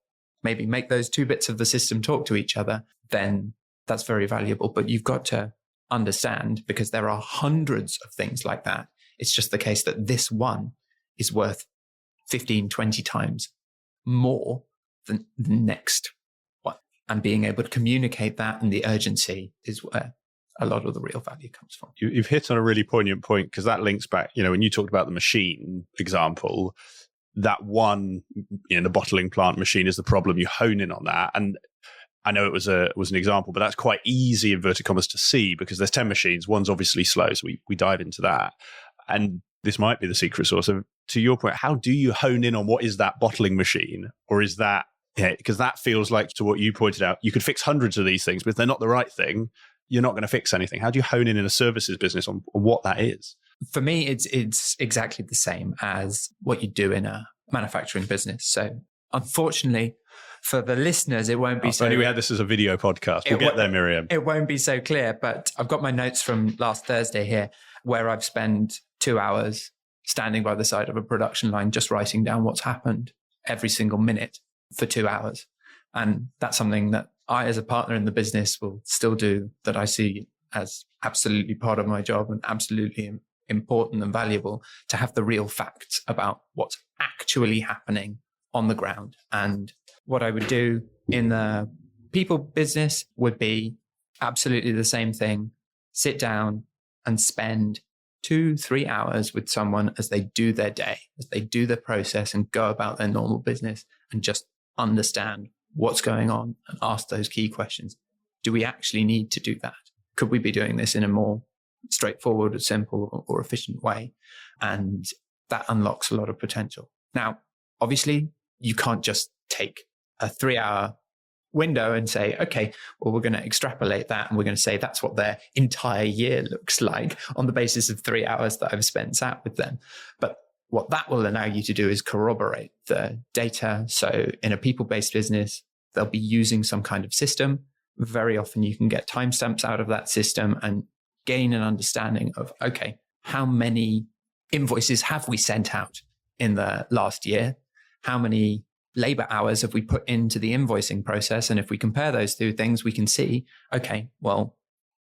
maybe make those 2 bits of the system talk to each other, then that's very valuable. But you've got to understand, because there are hundreds of things like that, it's just the case that this one is worth 15, 20 times more than the next one. And being able to communicate that and the urgency is where a lot of the real value comes from. You've hit on a really poignant point, because that links back, when you talked about the machine example, that one, the bottling plant machine is the problem. You hone in on that. And I know it was an example, but that's quite easy, inverted commas, to see because there's 10 machines. One's obviously slow. So we dive into that. And this might be the secret sauce. So to your point, how do you hone in on what is that bottling machine? Or is that, because that feels like, to what you pointed out, you could fix hundreds of these things, but if they're not the right thing, you're not going to fix anything. How do you hone in a services business on what that is? For me, it's exactly the same as what you do in a manufacturing business. So unfortunately, for the listeners, it won't be so... Only we had this as a video podcast. We'll get there, Miriam. It won't be so clear, but I've got my notes from last Thursday here where I've spent 2 hours standing by the side of a production line just writing down what's happened every single minute for 2 hours. And that's something that I, as a partner in the business, will still do, that I see as absolutely part of my job and absolutely important and valuable to have the real facts about what's actually happening on the ground. And what I would do in the people business would be absolutely the same thing. Sit down and spend 2-3 hours with someone as they do their day, as they do the process and go about their normal business, and just understand what's going on and ask those key questions. Do we actually need to do that? Could we be doing this in a more straightforward or simple or efficient way? And that unlocks a lot of potential. Now, obviously, you can't just take a 3-hour window and say, okay, well, we're going to extrapolate that and we're going to say that's what their entire year looks like on the basis of 3 hours that I've spent sat with them. But what that will allow you to do is corroborate the data. So in a people-based business, they'll be using some kind of system. Very often you can get timestamps out of that system and gain an understanding of, okay, how many invoices have we sent out in the last year? How many labor hours have we put into the invoicing process? And if we compare those two things, we can see, okay, well,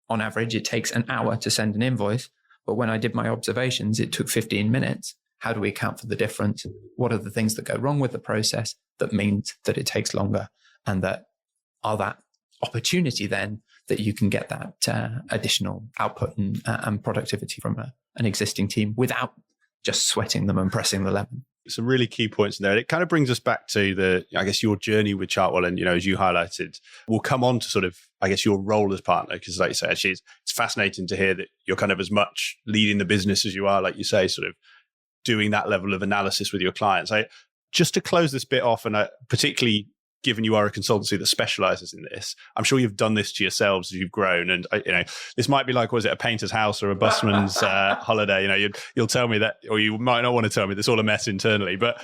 on average, it takes an hour to send an invoice. But when I did my observations, it took 15 minutes. How do we account for the difference? What are the things that go wrong with the process that means that it takes longer? And that opportunity then that you can get that additional output and productivity from an existing team without just sweating them and pressing the lemon. Some really key points in there. It kind of brings us back to your journey with Chartwell. And, as you highlighted, we'll come on to sort of, your role as partner. Because like you say, actually, it's fascinating to hear that you're kind of as much leading the business as you are, like you say, sort of doing that level of analysis with your clients. Just to close this bit off, and particularly given you are a consultancy that specializes in this, I'm sure you've done this to yourselves as you've grown. And, this might be like, was it a painter's house or a busman's holiday? You'll tell me that, or you might not want to tell me, there's all a mess internally. But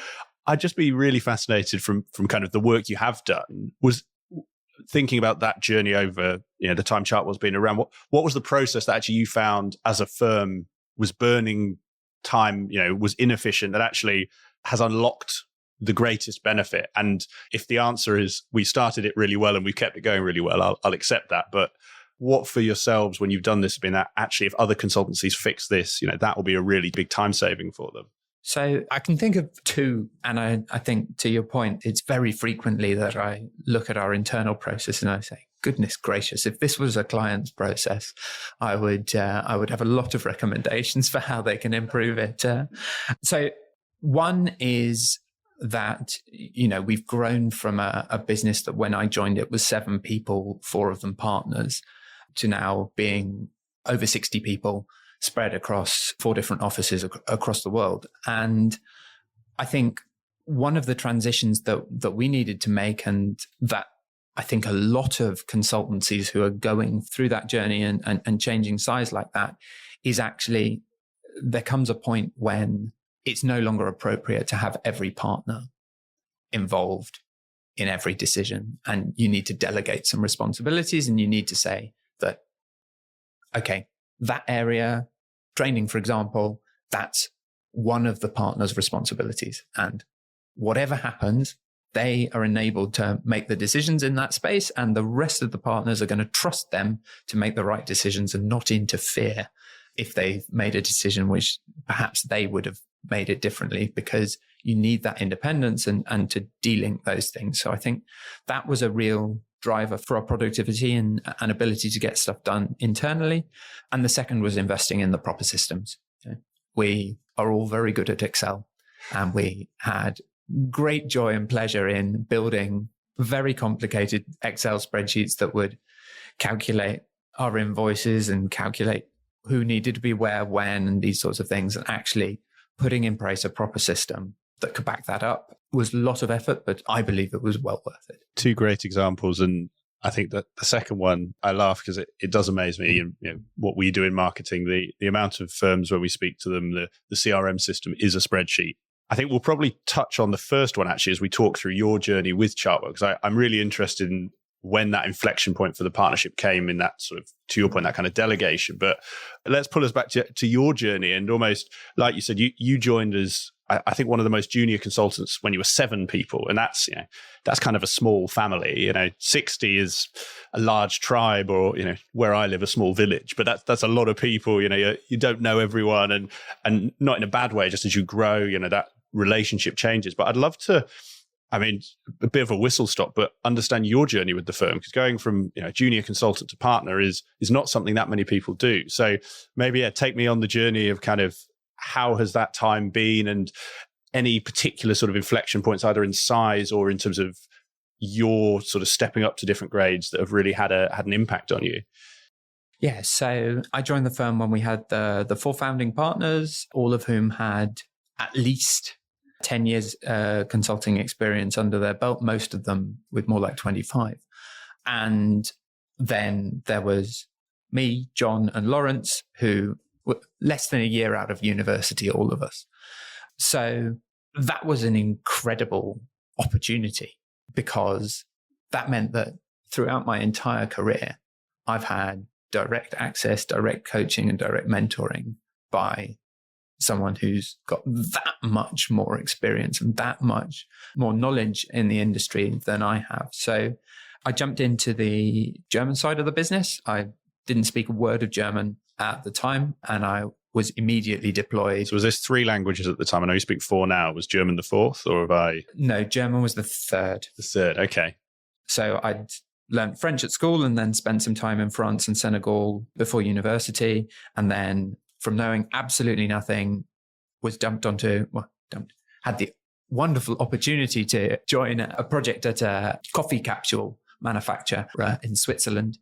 I'd just be really fascinated from kind of the work you have done, was thinking about that journey over, the time Chartwell's been around. What was the process that actually you found as a firm was burning time, was inefficient, that actually has unlocked the greatest benefit? And if the answer is we started it really well and we kept it going really well, I'll accept that. But what for yourselves, when you've done this, has been that actually if other consultancies fix this, that will be a really big time saving for them? So I can think of two. And I think, to your point, it's very frequently that I look at our internal process and I say, goodness gracious, if this was a client's process, I would have a lot of recommendations for how they can improve it. So one is that, we've grown from a business that when I joined it was 7 people, 4 of them partners, to now being over 60 people spread across 4 different offices across the world. And I think one of the transitions that we needed to make, and that I think a lot of consultancies who are going through that journey and changing size like that, is actually there comes a point when it's no longer appropriate to have every partner involved in every decision. And you need to delegate some responsibilities, and you need to say that, okay, that area, training, for example, that's one of the partner's responsibilities. And whatever happens, they are enabled to make the decisions in that space, and the rest of the partners are going to trust them to make the right decisions and not interfere if they've made a decision which perhaps they would have made it differently, because you need that independence and to de-link those things. So I think that was a real driver for our productivity and ability to get stuff done internally. And the second was investing in the proper systems. We are all very good at Excel. And we had great joy and pleasure in building very complicated Excel spreadsheets that would calculate our invoices and calculate who needed to be where, when, and these sorts of things. And actually putting in place a proper system that could back that up was a lot of effort, but I believe it was well worth it. Two great examples. And I think that the second one, I laugh because it does amaze me. What we do in marketing, the amount of firms when we speak to them, the CRM system is a spreadsheet. I think we'll probably touch on the first one actually as we talk through your journey with Chartwell, because I'm really interested in when that inflection point for the partnership came in that sort of, to your point, that kind of delegation. But let's pull us back to your journey. And almost like you said, you joined as, I think, one of the most junior consultants when you were 7 people. And that's kind of a small family. 60 is a large tribe, or, where I live, a small village. But that's a lot of people. You don't know everyone, and not in a bad way, just as you grow, that relationship changes. But I'd love to, a bit of a whistle stop, but understand your journey with the firm, because going from junior consultant to partner is not something that many people do. So maybe take me on the journey of kind of how has that time been, and any particular sort of inflection points, either in size or in terms of your sort of stepping up to different grades, that have really had an impact on you. Yeah, so I joined the firm when we had the 4 founding partners, all of whom had at least 10 years consulting experience under their belt, most of them with more like 25. And then there was me, John, and Lawrence, who were less than a year out of university, all of us. So that was an incredible opportunity, because that meant that throughout my entire career, I've had direct access, direct coaching, and direct mentoring by someone who's got that much more experience and that much more knowledge in the industry than I have. So I jumped into the German side of the business. I didn't speak a word of German at the time, and I was immediately deployed. So was this 3 languages at the time? I know you speak 4 now. Was German the 4th, or have I? No, German was the 3rd. The 3rd, okay. So I'd learned French at school and then spent some time in France and Senegal before university. And then from knowing absolutely nothing, had the wonderful opportunity to join a project at a coffee capsule manufacturer in Switzerland,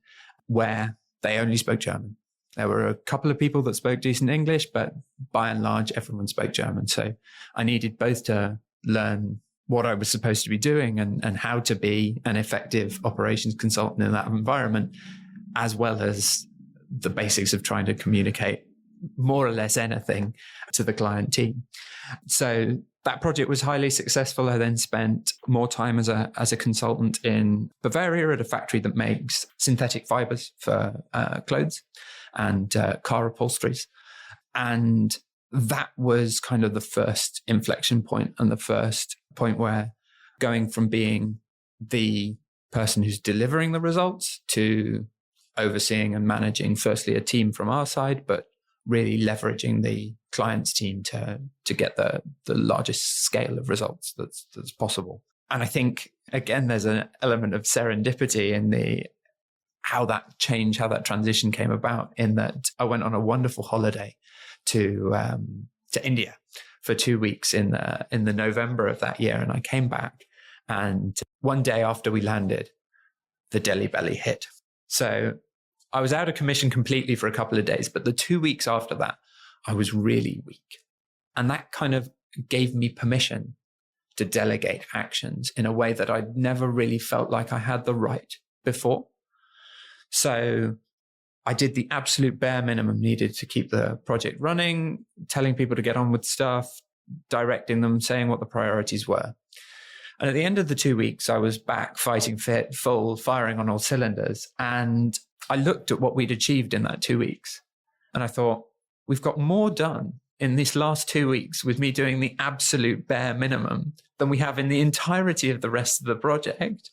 where they only spoke German. There were a couple of people that spoke decent English, but by and large, everyone spoke German. So I needed both to learn what I was supposed to be doing and how to be an effective operations consultant in that environment, as well as the basics of trying to communicate more or less anything to the client team. So that project was highly successful. I then spent more time as a consultant in Bavaria at a factory that makes synthetic fibers for clothes and car upholsteries. And that was kind of the first inflection point, and the first point where going from being the person who's delivering the results to overseeing and managing firstly a team from our side, but really leveraging the client's team to get the largest scale of results that's possible. And I think, again, there's an element of serendipity in how that transition came about, in that I went on a wonderful holiday to India for 2 weeks in the November of that year. And I came back, and one day after we landed, the Delhi belly hit. So I was out of commission completely for a couple of days, but the 2 weeks after that, I was really weak. And that kind of gave me permission to delegate actions in a way that I'd never really felt like I had the right before. So I did the absolute bare minimum needed to keep the project running, telling people to get on with stuff, directing them, saying what the priorities were. And at the end of the 2 weeks, I was back fighting fit, full, firing on all cylinders. And I looked at what we'd achieved in that 2 weeks, and I thought, we've got more done in this last 2 weeks with me doing the absolute bare minimum than we have in the entirety of the rest of the project.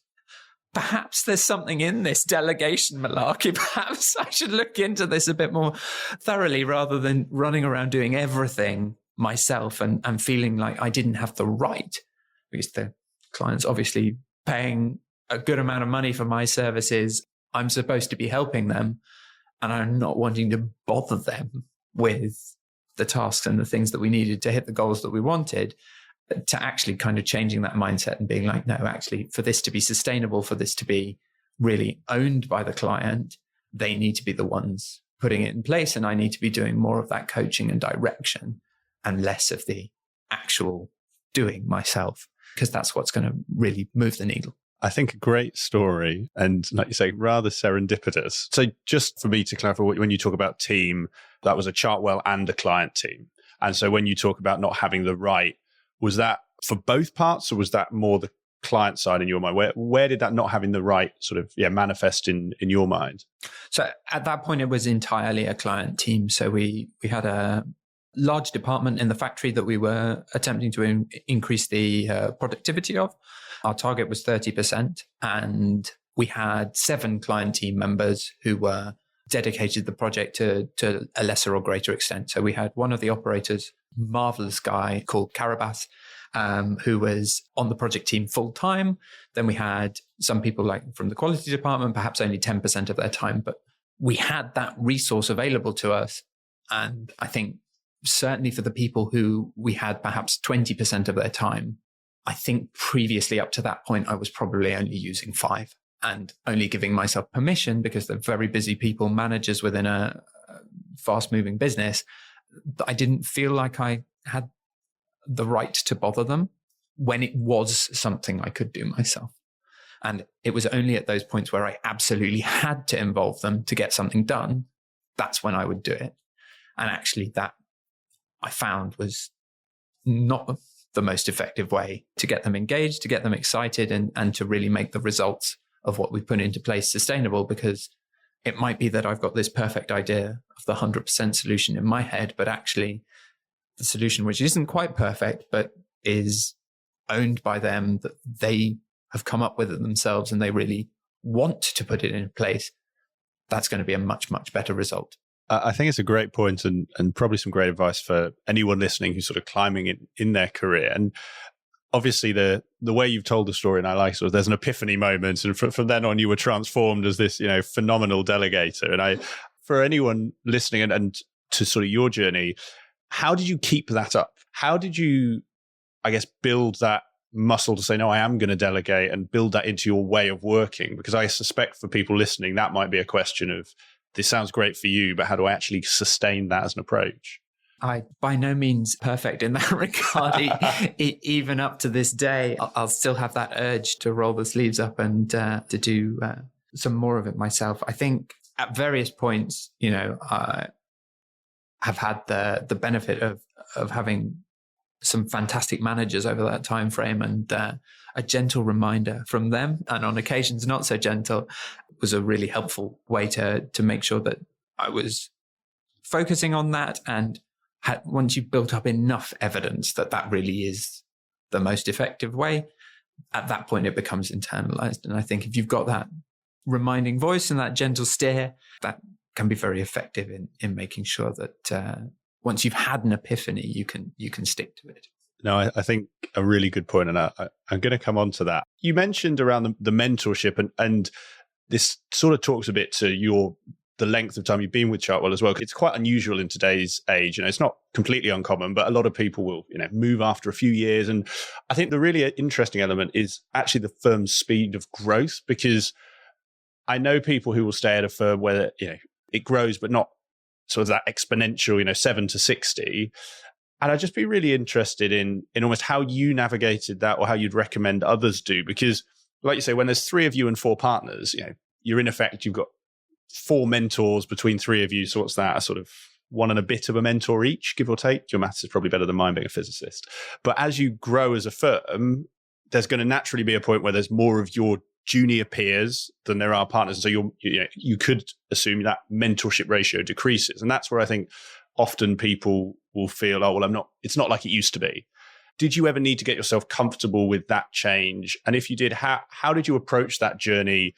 Perhaps there's something in this delegation malarkey. Perhaps I should look into this a bit more thoroughly, rather than running around doing everything myself and feeling like I didn't have the right, because the client's obviously paying a good amount of money for my services. I'm supposed to be helping them, and I'm not wanting to bother them with the tasks and the things that we needed to hit the goals that we wanted. to actually kind of changing that mindset and being like, no, actually, for this to be sustainable, for this to be really owned by the client, they need to be the ones putting it in place. And I need to be doing more of that coaching and direction and less of the actual doing myself, because that's what's going to really move the needle. I think a great story, and like you say, rather serendipitous. So just for me to clarify, when you talk about team, that was a Chartwell and a client team. And so when you talk about not having the right, was that for both parts, or was that more the client side in your mind? Where did that not having the right sort of manifest in your mind? So at that point, it was entirely a client team. So we had a large department in the factory that we were attempting to increase the productivity of. Our target was 30%, and we had 7 client team members who were dedicated the project to a lesser or greater extent. So we had one of the operators, marvelous guy called Carabas, who was on the project team full time. Then we had some people like from the quality department, perhaps only 10% of their time, but we had that resource available to us. And I think certainly for the people who we had perhaps 20% of their time, I think previously up to that point, I was probably only using 5 and only giving myself permission, because they're very busy people, managers within a fast moving business. I didn't feel like I had the right to bother them when it was something I could do myself. And it was only at those points where I absolutely had to involve them to get something done. That's when I would do it. And actually that I found was not the most effective way to get them engaged, to get them excited, and to really make the results of what we put into place sustainable, because it might be that I've got this perfect idea of the 100% solution in my head, but actually the solution, which isn't quite perfect, but is owned by them, that they have come up with it themselves and they really want to put it in place, that's going to be a much, much better result. I think it's a great point, and probably some great advice for anyone listening who's sort of climbing in their career. And obviously the way you've told the story, and I like sort of, there's an epiphany moment, and from then on you were transformed as this, phenomenal delegator. And for anyone listening and to sort of your journey, how did you keep that up? How did you, I guess, build that muscle to say, no, I am going to delegate, and build that into your way of working? Because I suspect for people listening, that might be a question of, this sounds great for you, but how do I actually sustain that as an approach? I by no means perfect in that regard. Even up to this day, I'll still have that urge to roll the sleeves up and to do some more of it myself. I think at various points, I have had the benefit of having some fantastic managers over that time frame, and a gentle reminder from them, and on occasions not so gentle, was a really helpful way to make sure that I was focusing on that. And once you've built up enough evidence that really is the most effective way, at that point it becomes internalized. And I think if you've got that reminding voice and that gentle steer, that can be very effective in making sure that once you've had an epiphany, you can stick to it. No, I think a really good point, and I'm going to come on to that. You mentioned around the mentorship, and this sort of talks a bit to the length of time you've been with Chartwell as well. It's quite unusual in today's age. It's not completely uncommon, but a lot of people will, move after a few years. And I think the really interesting element is actually the firm's speed of growth, because I know people who will stay at a firm where, it grows, but not sort of that exponential, 7 to 60. And I'd just be really interested in almost how you navigated that, or how you'd recommend others do. Because like you say, when there's 3 of you and 4 partners, you're in effect, you've got 4 mentors between 3 of you. So what's that? A sort of 1 and a bit of a mentor each, give or take. Your maths is probably better than mine being a physicist. But as you grow as a firm, there's going to naturally be a point where there's more of your junior peers than there are partners. And so you could assume that mentorship ratio decreases. And that's where I think often people will feel, oh, well, it's not like it used to be. Did you ever need to get yourself comfortable with that change? And if you did, how did you approach that journey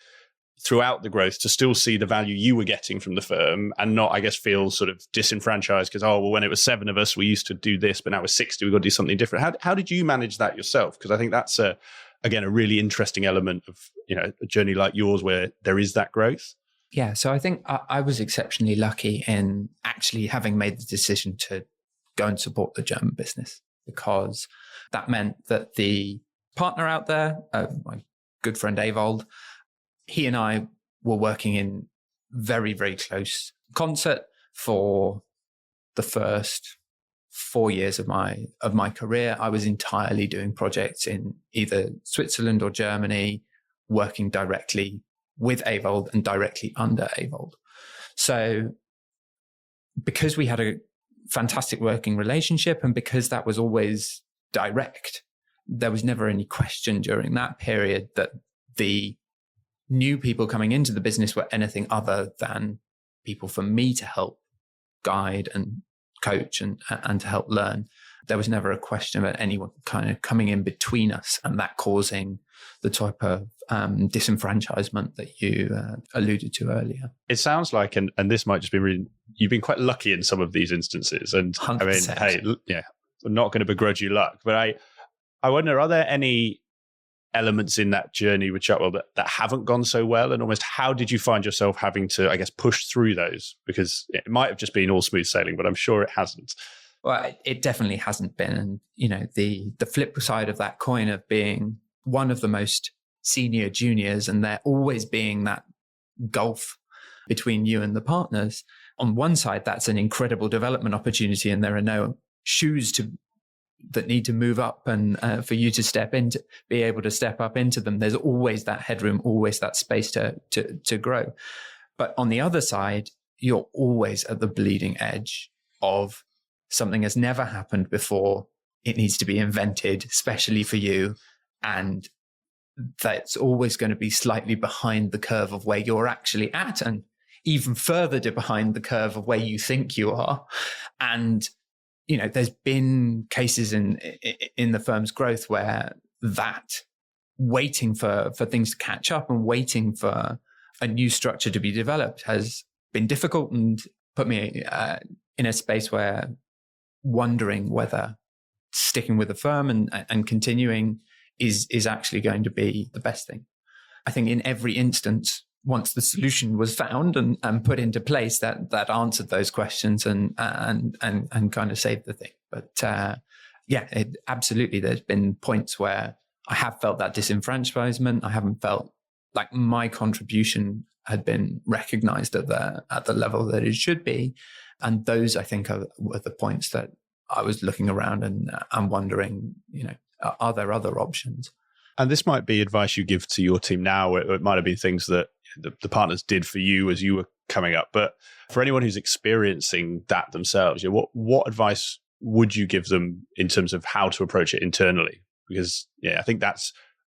throughout the growth to still see the value you were getting from the firm, and not, I guess, feel sort of disenfranchised because, oh, well, when it was 7 of us, we used to do this, but now we're 60, we've got to do something different. How did you manage that yourself? Because I think that's again, a really interesting element of, a journey like yours where there is that growth. Yeah. So I think I was exceptionally lucky in actually having made the decision to go and support the German business. because that meant that the partner out there, my good friend Avold, he and I were working in very, very close concert for the first 4 years of my career. I was entirely doing projects in either Switzerland or Germany, working directly with Avold and directly under Avold. So because we had a fantastic working relationship and because that was always direct, there was never any question during that period that the new people coming into the business were anything other than people for me to help guide and coach and to help learn. There was never a question about anyone kind of coming in between us and that causing the type of disenfranchisement that you alluded to earlier. It sounds like, and this might just be really, you've been quite lucky in some of these instances. And 100%. I mean, hey, yeah, I'm not going to begrudge you luck, but I wonder, are there any elements in that journey with Chartwell that haven't gone so well? And almost how did you find yourself having to, I guess, push through those? Because it might have just been all smooth sailing, but I'm sure it hasn't. Well, it definitely hasn't been. And, you know, the flip side of that coin of being one of the most senior juniors and there always being that gulf between you and the partners. On one side, that's an incredible development opportunity and there are no shoes that need to move up and for you to be able to step up into them. There's always that headroom, always that space to grow. But on the other side, you're always at the bleeding edge of something has never happened before. It needs to be invented, especially for you. And that's always going to be slightly behind the curve of where you're actually at and even further behind the curve of where you think you are. And you know, there's been cases in the firm's growth where that waiting for things to catch up and waiting for a new structure to be developed has been difficult and put me in a space where wondering whether sticking with the firm and continuing is actually going to be the best thing. I think in every instance, once the solution was found and put into place, that answered those questions and kind of saved the thing. But absolutely, there's been points where I have felt that disenfranchisement. I haven't felt like my contribution had been recognised at the level that it should be, and those I think were the points that I was looking around and wondering, you know, are there other options? And this might be advice you give to your team now. It might have been things that the partners did for you as you were coming up. But for anyone who's experiencing that themselves, you know, what advice would you give them in terms of how to approach it internally? Because I think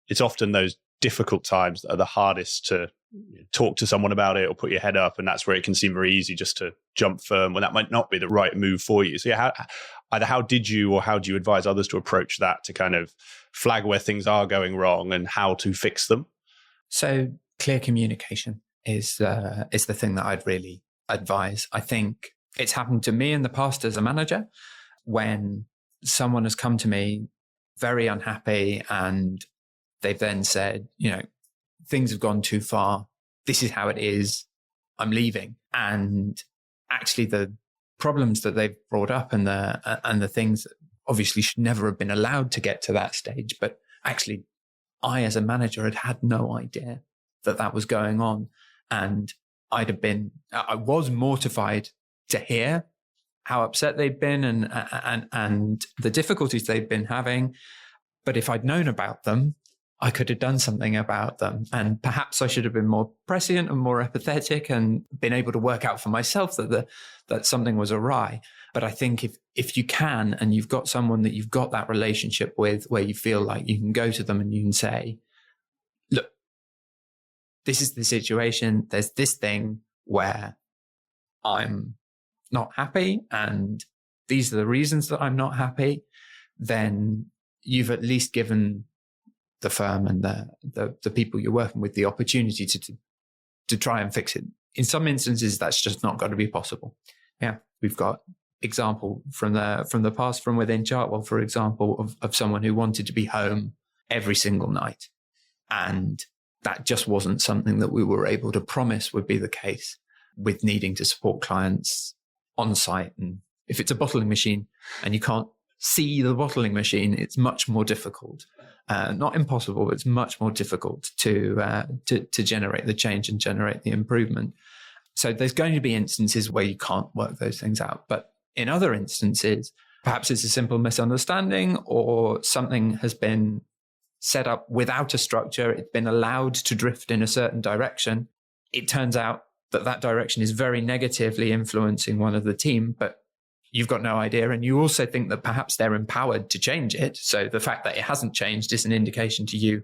it's often those difficult times that are the hardest to talk to someone about it or put your head up. And that's where it can seem very easy just to jump firm when that might not be the right move for you. So how did you or how do you advise others to approach that, to kind of flag where things are going wrong and how to fix them? So clear communication is the thing that I'd really advise. I think it's happened to me in the past as a manager when someone has come to me very unhappy and they've then said, you know, things have gone too far. This is how it is. I'm leaving. And actually the problems that they've brought up and the things that obviously should never have been allowed to get to that stage. But actually, I as a manager had no idea that was going on. And I was mortified to hear how upset they'd been and the difficulties they'd been having. But if I'd known about them, I could have done something about them. And perhaps I should have been more prescient and more empathetic and been able to work out for myself that something was awry. But I think if you can, and you've got someone that you've got that relationship with where you feel like you can go to them and you can say, look, this is the situation. There's this thing where I'm not happy and these are the reasons that I'm not happy. Then you've at least given the firm and the people you're working with the opportunity to try and fix it. In some instances, that's just not going to be possible. Yeah, we've got example from the past from within Chartwell, for example, of someone who wanted to be home every single night, and that just wasn't something that we were able to promise would be the case with needing to support clients on site. And if it's a bottling machine and you can't see the bottling machine, it's much more difficult. Not impossible, but it's much more difficult to generate the change and generate the improvement. So there's going to be instances where you can't work those things out. But in other instances, perhaps it's a simple misunderstanding, or something has been set up without a structure. It's been allowed to drift in a certain direction. It turns out that direction is very negatively influencing one of the team, but you've got no idea. And you also think that perhaps they're empowered to change it. So the fact that it hasn't changed is an indication to you,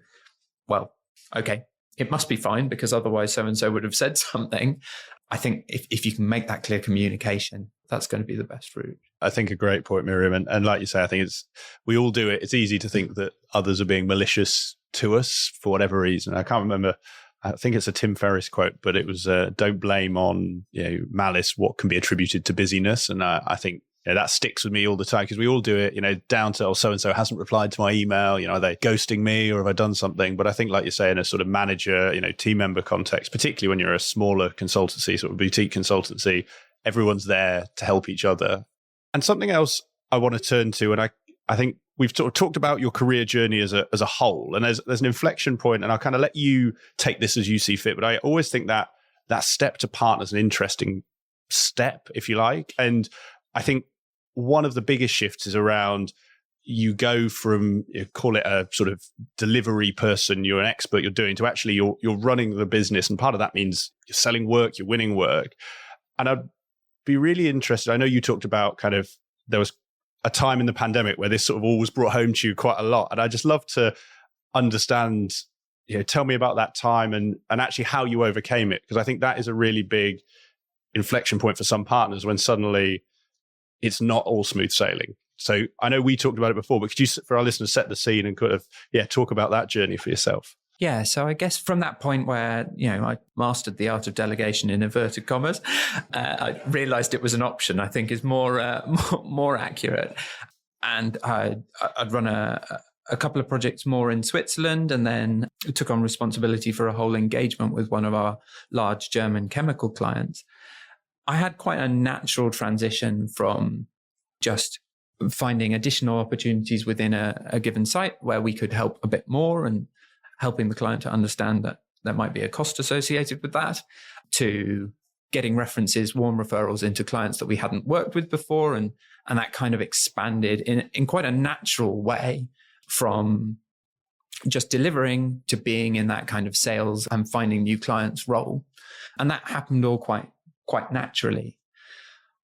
well, okay, it must be fine because otherwise so-and-so would have said something. I think if you can make that clear communication, that's going to be the best route. I think a great point, Miriam. And like you say, I think we all do it. It's easy to think that others are being malicious to us for whatever reason. I can't remember. I think it's a Tim Ferriss quote, but it was, don't blame on malice what can be attributed to busyness. And I think that sticks with me all the time because we all do it, down to, oh, so-and-so hasn't replied to my email, are they ghosting me or have I done something? But I think, like you say, in a sort of manager, team member context, particularly when you're a smaller consultancy, sort of boutique consultancy, everyone's there to help each other. And something else I want to turn to, and I think we've talked about your career journey as a whole, and there's an inflection point, and I'll kind of let you take this as you see fit. But I always think that step to partner is an interesting step, if you like. And I think one of the biggest shifts is around you go from, call it a sort of delivery person, you're an expert, you're doing, to actually you're running the business. And part of that means you're selling work, you're winning work. And I'd be really interested. I know you talked about kind of, there was a time in the pandemic where this sort of all was brought home to you quite a lot. And I just love to understand, tell me about that time and actually how you overcame it. Because I think that is a really big inflection point for some partners when suddenly it's not all smooth sailing. So I know we talked about it before, but could you, for our listeners, set the scene and kind of, talk about that journey for yourself? Yeah, so I guess from that point where, I mastered the art of delegation in inverted commas, I realized it was an option, I think is more accurate. And I'd run a couple of projects more in Switzerland, and then took on responsibility for a whole engagement with one of our large German chemical clients. I had quite a natural transition from just finding additional opportunities within a given site where we could help a bit more and helping the client to understand that there might be a cost associated with that, to getting references, warm referrals into clients that we hadn't worked with before. And that kind of expanded in quite a natural way from just delivering to being in that kind of sales and finding new clients role. And that happened all quite naturally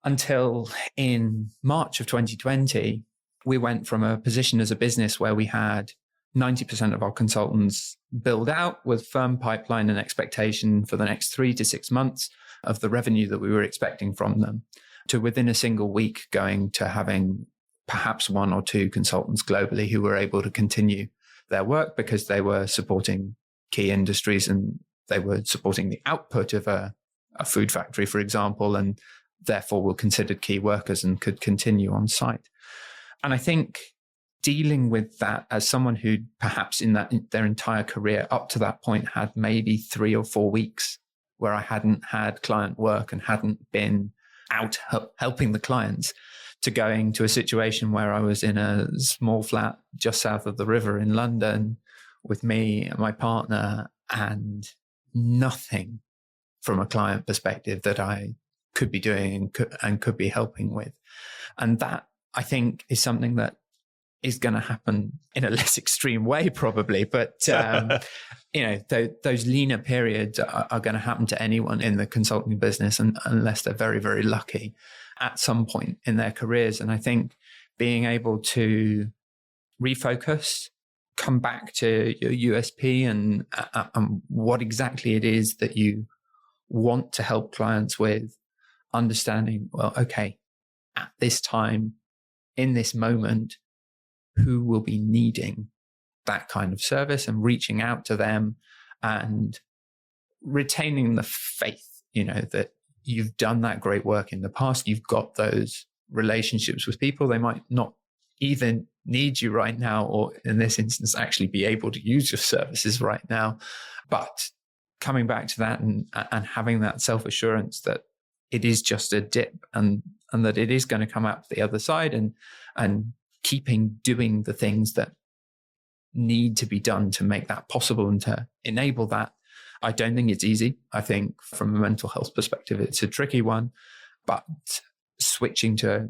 until in March of 2020, we went from a position as a business where we had 90% of our consultants build out with firm pipeline and expectation for the next 3 to 6 months of the revenue that we were expecting from them, to within a single week going to having perhaps 1 or 2 consultants globally who were able to continue their work because they were supporting key industries and they were supporting the output of a food factory, for example, and therefore were considered key workers and could continue on site. And I think dealing with that as someone who perhaps in their entire career up to that point had maybe 3 or 4 weeks where I hadn't had client work and hadn't been out helping the clients, to going to a situation where I was in a small flat just south of the river in London with me and my partner, and nothing from a client perspective that I could be doing and could be helping with. And that, I think, is something that is going to happen in a less extreme way, probably. But, those leaner periods are going to happen to anyone in the consulting business, and unless they're very, very lucky at some point in their careers. And I think being able to refocus, come back to your USP and what exactly it is that you want to help clients with, understanding, well, okay, at this time, in this moment, who will be needing that kind of service, and reaching out to them and retaining the faith, that you've done that great work in the past. You've got those relationships with people. They might not even need you right now, or in this instance, actually be able to use your services right now. But coming back to that and having that self-assurance that it is just a dip and that it is going to come out the other side, and keeping doing the things that need to be done to make that possible and to enable that. I don't think it's easy. I think from a mental health perspective, it's a tricky one, but switching to,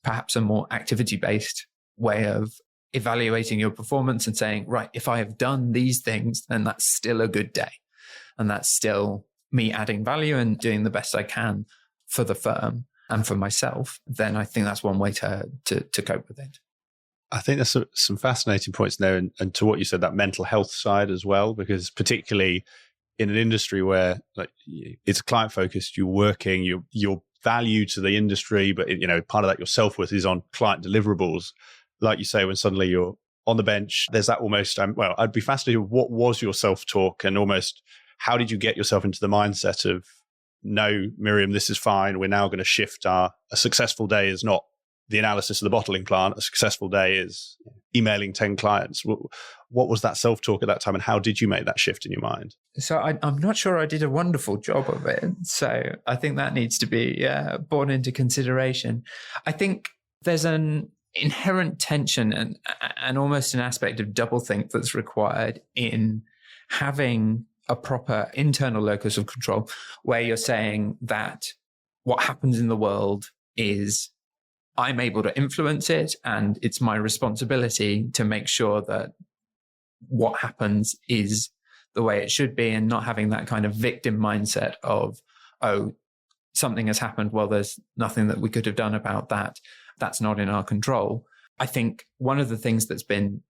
perhaps a more activity-based way of evaluating your performance and saying, right, if I have done these things, then that's still a good day. And that's still me adding value and doing the best I can for the firm and for myself, then I think that's one way to cope with it. I think there's some fascinating points there, and to what you said, that mental health side as well, because particularly in an industry where it's client focused, you're working, your value to the industry, but part of that your self-worth is on client deliverables. Like you say, when suddenly you're on the bench, there's that almost, I'd be fascinated, what was your self-talk, and almost how did you get yourself into the mindset of, no, Miriam, this is fine. We're now going to shift a successful day is not the analysis of the bottling plant. A successful day is emailing 10 clients. What was that self-talk at that time, and how did you make that shift in your mind? So I'm not sure I did a wonderful job of it. So I think that needs to be borne into consideration. I think there's an inherent tension and almost an aspect of doublethink that's required in having a proper internal locus of control, where you're saying that what happens in the world is I'm able to influence it, and it's my responsibility to make sure that what happens is the way it should be, and not having that kind of victim mindset of, oh, something has happened. Well, there's nothing that we could have done about that. That's not in our control. I think one of the things that's been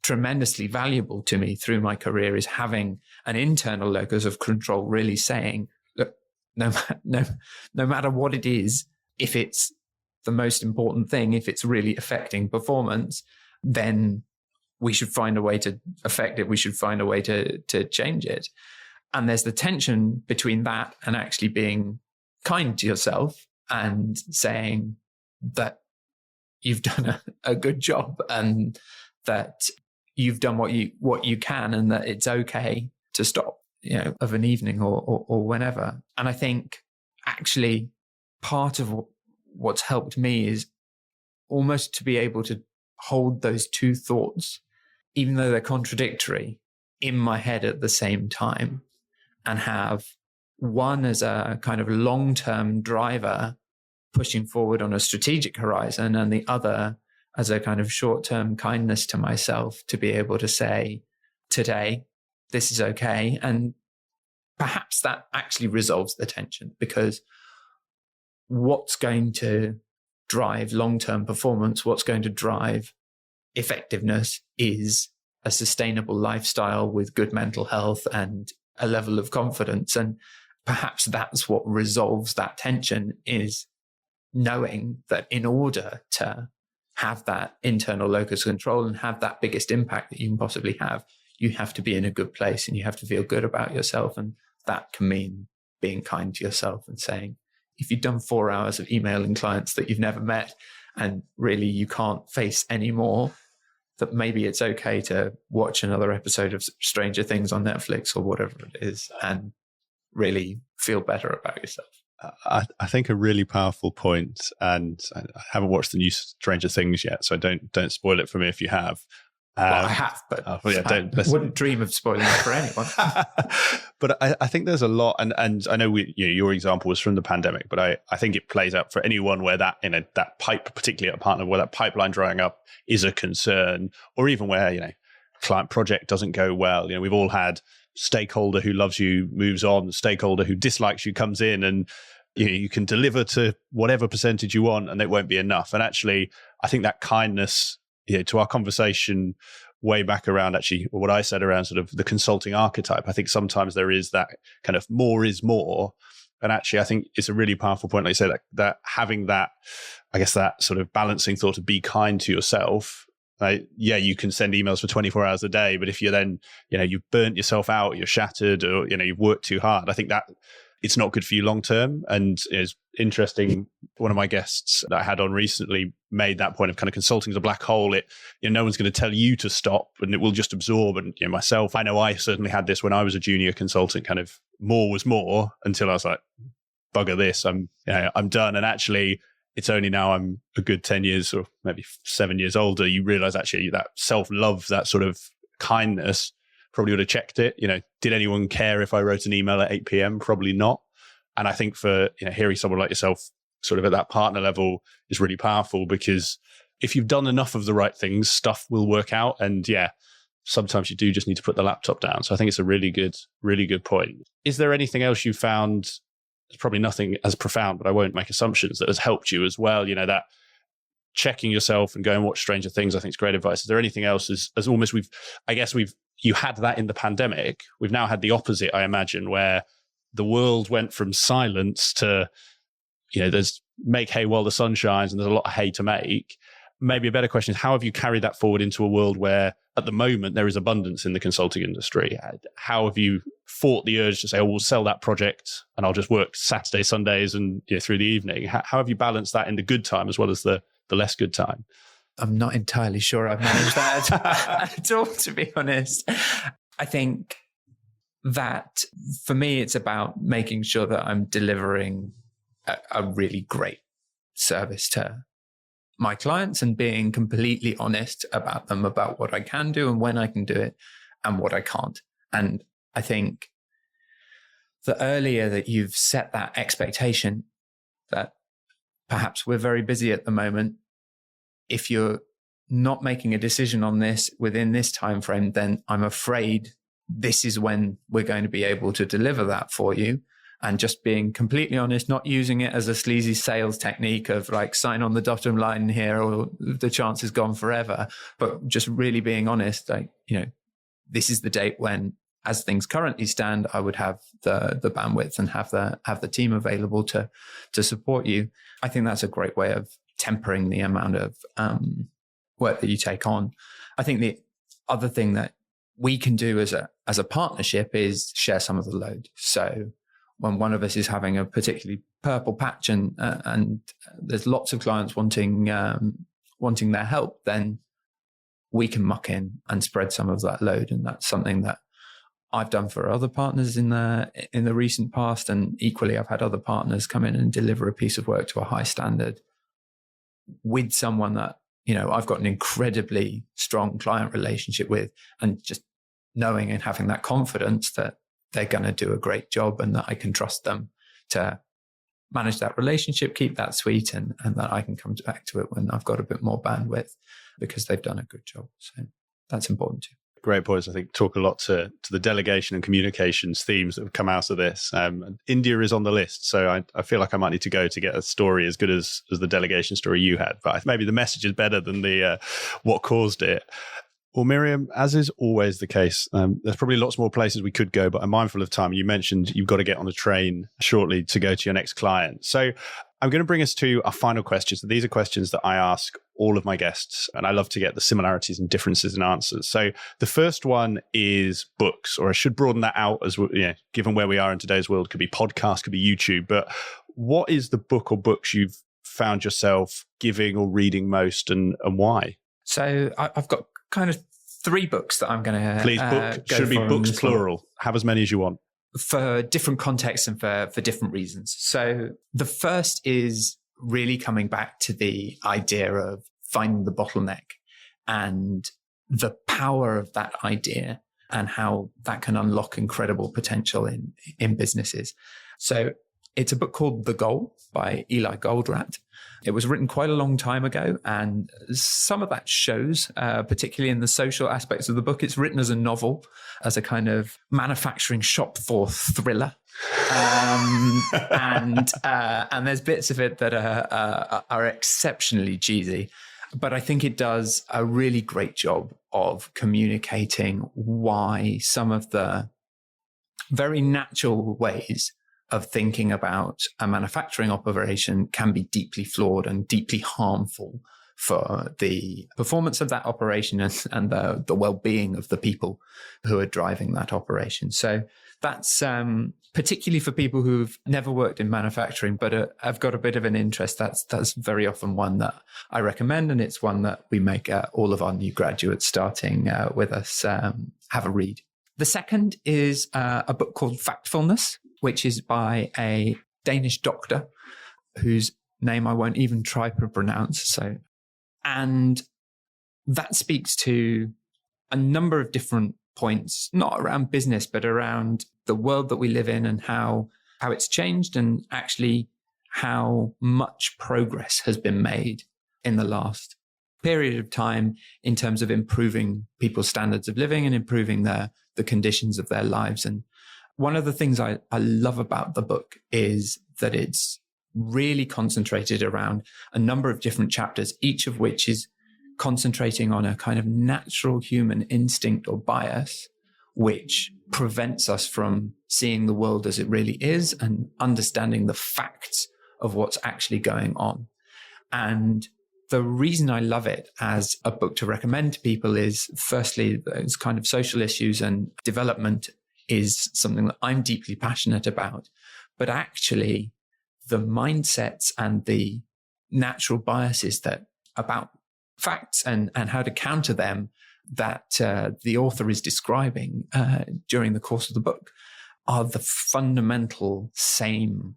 tremendously valuable to me through my career is having an internal locus of control, really saying, look, no matter what it is, if it's the most important thing, if it's really affecting performance, then we should find a way to affect it. We should find a way to change it. And there's the tension between that and actually being kind to yourself and saying that you've done a good job and that you've done what you can, and that it's okay to stop, of an evening or whenever. And I think actually part of what's helped me is almost to be able to hold those two thoughts, even though they're contradictory, in my head at the same time, and have one as a kind of long-term driver pushing forward on a strategic horizon, and the other as a kind of short-term kindness to myself, to be able to say, today, this is okay. And perhaps that actually resolves the tension, because what's going to drive long-term performance, what's going to drive effectiveness, is a sustainable lifestyle with good mental health and a level of confidence. And perhaps that's what resolves that tension, is knowing that in order to have that internal locus of control and have that biggest impact that you can possibly have, you have to be in a good place and you have to feel good about yourself. And that can mean being kind to yourself and saying, if you've done 4 hours of emailing clients that you've never met and really you can't face anymore, that maybe it's okay to watch another episode of Stranger Things on Netflix or whatever it is and really feel better about yourself. I think a really powerful point, and I haven't watched the new Stranger Things yet, so don't spoil it for me if you have. Well, I have, but I wouldn't dream of spoiling it for anyone. But I think there's a lot, and I know your example was from the pandemic, but I think it plays out for anyone where that that pipe, particularly at a partner, where that pipeline drying up is a concern, or even where client project doesn't go well. We've all had stakeholder who loves you moves on, stakeholder who dislikes you comes in, and you can deliver to whatever percentage you want, and it won't be enough. And actually, I think that kindness, to our conversation way back around actually what I said around sort of the consulting archetype, I think sometimes there is that kind of more is more. And actually, I think it's a really powerful point, like you say, that having that, I guess, that sort of balancing thought to be kind to yourself. You can send emails for 24 hours a day, but if you're then, you've burnt yourself out, you're shattered, or, you've worked too hard, I think that it's not good for you long term. And it's interesting. One of my guests that I had on recently made that point of kind of consulting as a black hole. No one's going to tell you to stop, and it will just absorb. And myself, I know I certainly had this when I was a junior consultant. Kind of more was more, until I was like, bugger this, I'm done. And actually, it's only now I'm a good 10 years or maybe 7 years older, you realize actually that self-love, that sort of kindness, probably would have checked it. Did anyone care if I wrote an email at 8 p.m? Probably not. And I think for, hearing someone like yourself sort of at that partner level is really powerful, because if you've done enough of the right things, stuff will work out. And sometimes you do just need to put the laptop down. So I think it's a really good point. Is there anything else you found? There's probably nothing as profound, but I won't make assumptions, that has helped you as well. That checking yourself and go and watch Stranger Things, I think is great advice. Is there anything else as almost you had that in the pandemic. We've now had the opposite, I imagine, where the world went from silence to, there's make hay while the sun shines, and there's a lot of hay to make. Maybe a better question is, how have you carried that forward into a world where at the moment there is abundance in the consulting industry? How have you fought the urge to say, we'll sell that project and I'll just work Saturday, Sundays and through the evening? How have you balanced that in the good time as well as the less good time? I'm not entirely sure I've managed that at all, to be honest. I think that for me, it's about making sure that I'm delivering a really great service to my clients and being completely honest about them, about what I can do and when I can do it and what I can't. And I think the earlier that you've set that expectation that perhaps we're very busy at the moment, if you're not making a decision on this within this time frame, then I'm afraid this is when we're going to be able to deliver that for you. And just being completely honest, not using it as a sleazy sales technique of like sign on the dotted line here or the chance is gone forever, but just really being honest, like, this is the date when, as things currently stand, I would have the bandwidth and have the team available to support you. I think that's a great way of tempering the amount of work that you take on. I think the other thing that we can do as a partnership is share some of the load. So when one of us is having a particularly purple patch and there's lots of clients wanting their help, then we can muck in and spread some of that load. And that's something that I've done for other partners in the recent past. And equally, I've had other partners come in and deliver a piece of work to a high standard with someone that, I've got an incredibly strong client relationship with, and just knowing and having that confidence that they're going to do a great job and that I can trust them to manage that relationship, keep that sweet, and that I can come back to it when I've got a bit more bandwidth because they've done a good job. So that's important too. Great points. I think talk a lot to the delegation and communications themes that have come out of this. India is on the list, so I feel like I might need to go to get a story as good as the delegation story you had. But maybe the message is better than the what caused it. Well, Miriam, as is always the case, there's probably lots more places we could go, but I'm mindful of time. You mentioned you've got to get on a train shortly to go to your next client. So I'm going to bring us to our final questions. These are questions that I ask all of my guests, and I love to get the similarities and differences in answers. So the first one is books, or I should broaden that out as given where we are in today's world, could be podcast, could be YouTube. But what is the book or books you've found yourself giving or reading most, and why? So I've got kind of 3 books that I'm going to please book should be books plural. Have as many as you want, for different contexts and for different reasons. So the first is really coming back to the idea of finding the bottleneck and the power of that idea and how that can unlock incredible potential in businesses. So it's a book called The Goal by Eli Goldratt. It was written quite a long time ago, and some of that shows, particularly in the social aspects of the book. It's written as a novel, as a kind of manufacturing shop floor thriller. And there's bits of it that are exceptionally cheesy. But I think it does a really great job of communicating why some of the very natural ways of thinking about a manufacturing operation can be deeply flawed and deeply harmful for the performance of that operation and the well-being of the people who are driving that operation. So that's particularly for people who've never worked in manufacturing, but have got a bit of an interest. That's very often one that I recommend, and it's one that we make all of our new graduates starting with us have a read. The second is a book called Factfulness, which is by a Danish doctor whose name I won't even try to pronounce. And that speaks to a number of different points, not around business, but around the world that we live in and how it's changed, and actually how much progress has been made in the last period of time in terms of improving people's standards of living and improving the conditions of their lives. And one of the things I love about the book is that it's really concentrated around a number of different chapters, each of which is concentrating on a kind of natural human instinct or bias, which prevents us from seeing the world as it really is and understanding the facts of what's actually going on. And the reason I love it as a book to recommend to people is, firstly, those kind of social issues and development is something that I'm deeply passionate about. But actually, the mindsets and the natural biases that about facts and how to counter them that the author is describing during the course of the book are the fundamental same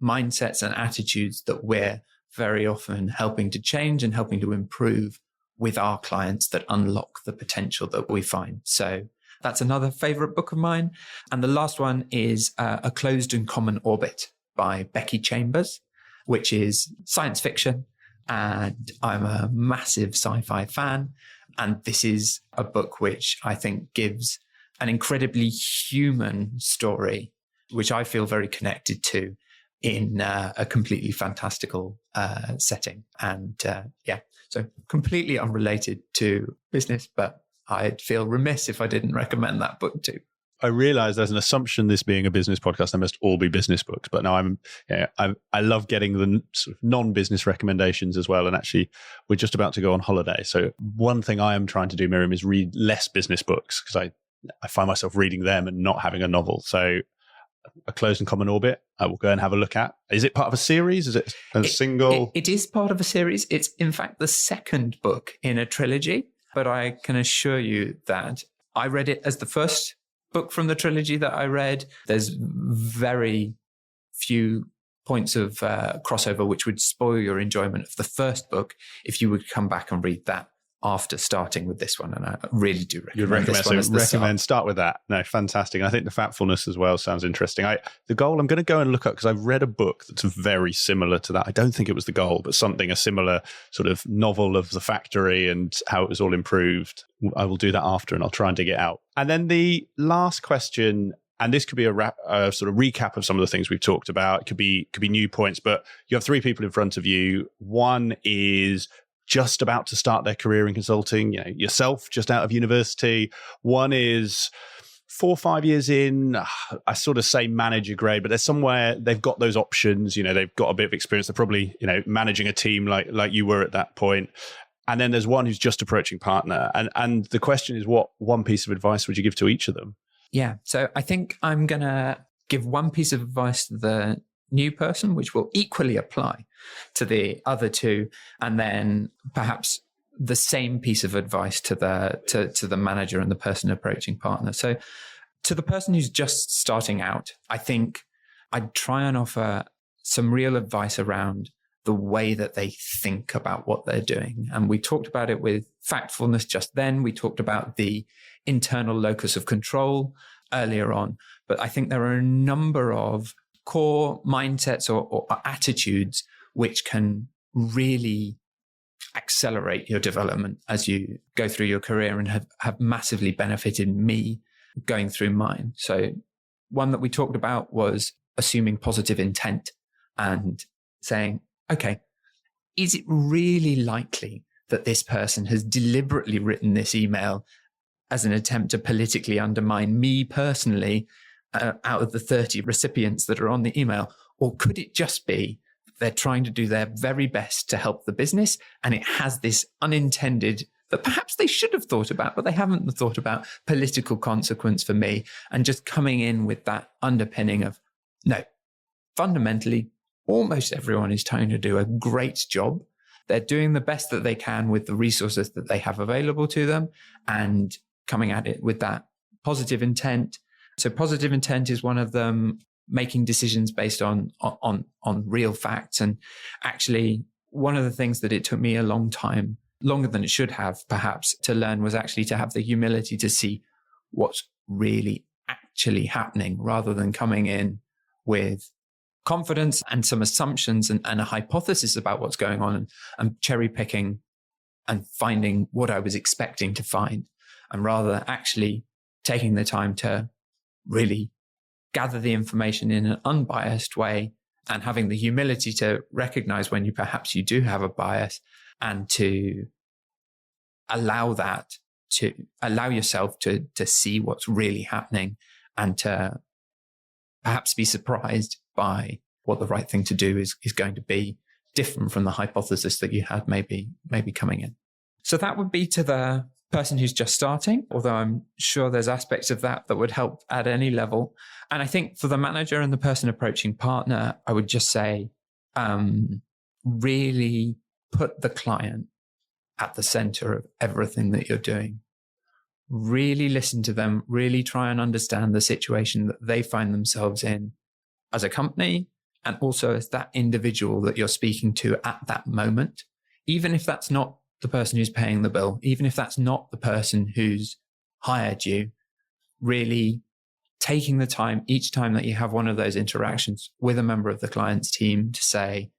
mindsets and attitudes that we're very often helping to change and helping to improve with our clients that unlock the potential that we find. So that's another favorite book of mine. And the last one is A Closed and Common Orbit by Becky Chambers, which is science fiction. And I'm a massive sci-fi fan. And this is a book which I think gives an incredibly human story, which I feel very connected to in a completely fantastical setting. And so completely unrelated to business, but I'd feel remiss if I didn't recommend that book too. I realize there's an assumption, this being a business podcast, they must all be business books. But no, I love getting the sort of non-business recommendations as well. And actually, we're just about to go on holiday. So one thing I am trying to do, Miriam, is read less business books, because I find myself reading them and not having a novel. So A Closed and Common Orbit, I will go and have a look at. Is it part of a series? Is it a single? It is part of a series. It's in fact the second book in a trilogy. But I can assure you that I read it as the first book from the trilogy that I read. There's very few points of crossover which would spoil your enjoyment of the first book if you would come back and read that after starting with this one. And I really do recommend this one. So recommend start with that. No, fantastic. And I think the factfulness as well sounds interesting. The goal I'm going to go and look up, because I've read a book that's very similar to that. I don't think it was The Goal, but something, a similar sort of novel of the factory and how it was all improved. I will do that after, and I'll try and dig it out. And then the last question, and this could be a sort of recap of some of the things we've talked about. It could be new points, but you have three people in front of you. One is just about to start their career in consulting, yourself just out of university. One is 4 or 5 years in, I sort of say manager grade, but there's somewhere they've got those options, they've got a bit of experience. They're probably, managing a team like you were at that point. And then there's one who's just approaching partner. And the question is, what one piece of advice would you give to each of them? Yeah. So I think I'm going to give one piece of advice to the new person, which will equally apply to the other two, and then perhaps the same piece of advice to the manager and the person approaching partner. So to the person who's just starting out, I think I'd try and offer some real advice around the way that they think about what they're doing. And we talked about it with factfulness just then. We talked about the internal locus of control earlier on. But I think there are a number of core mindsets or attitudes which can really accelerate your development as you go through your career, and have massively benefited me going through mine. So one that we talked about was assuming positive intent and saying, okay, is it really likely that this person has deliberately written this email as an attempt to politically undermine me personally out of the 30 recipients that are on the email? Or could it just be they're trying to do their very best to help the business, and it has this unintended, that perhaps they should have thought about, but they haven't thought about, political consequence for me, and just coming in with that underpinning of, no, fundamentally, almost everyone is trying to do a great job. They're doing the best that they can with the resources that they have available to them, and coming at it with that positive intent. So positive intent is one of them. making decisions based on real facts. And actually, one of the things that it took me a long time, longer than it should have perhaps, to learn was actually to have the humility to see what's really actually happening, rather than coming in with confidence and some assumptions and a hypothesis about what's going on, and cherry picking and finding what I was expecting to find, and rather actually taking the time to really gather the information in an unbiased way, and having the humility to recognize when perhaps you do have a bias, and to allow yourself to see what's really happening, and to perhaps be surprised by what the right thing to do is going to be, different from the hypothesis that you had maybe coming in. So that would be to the person who's just starting, although I'm sure there's aspects of that would help at any level. And I think for the manager and the person approaching partner, I would just say, really put the client at the center of everything that you're doing. Really listen to them, really try and understand the situation that they find themselves in as a company, and also as that individual that you're speaking to at that moment. Even if that's not the person who's paying the bill, even if that's not the person who's hired you, really taking the time each time that you have one of those interactions with a member of the client's team to say,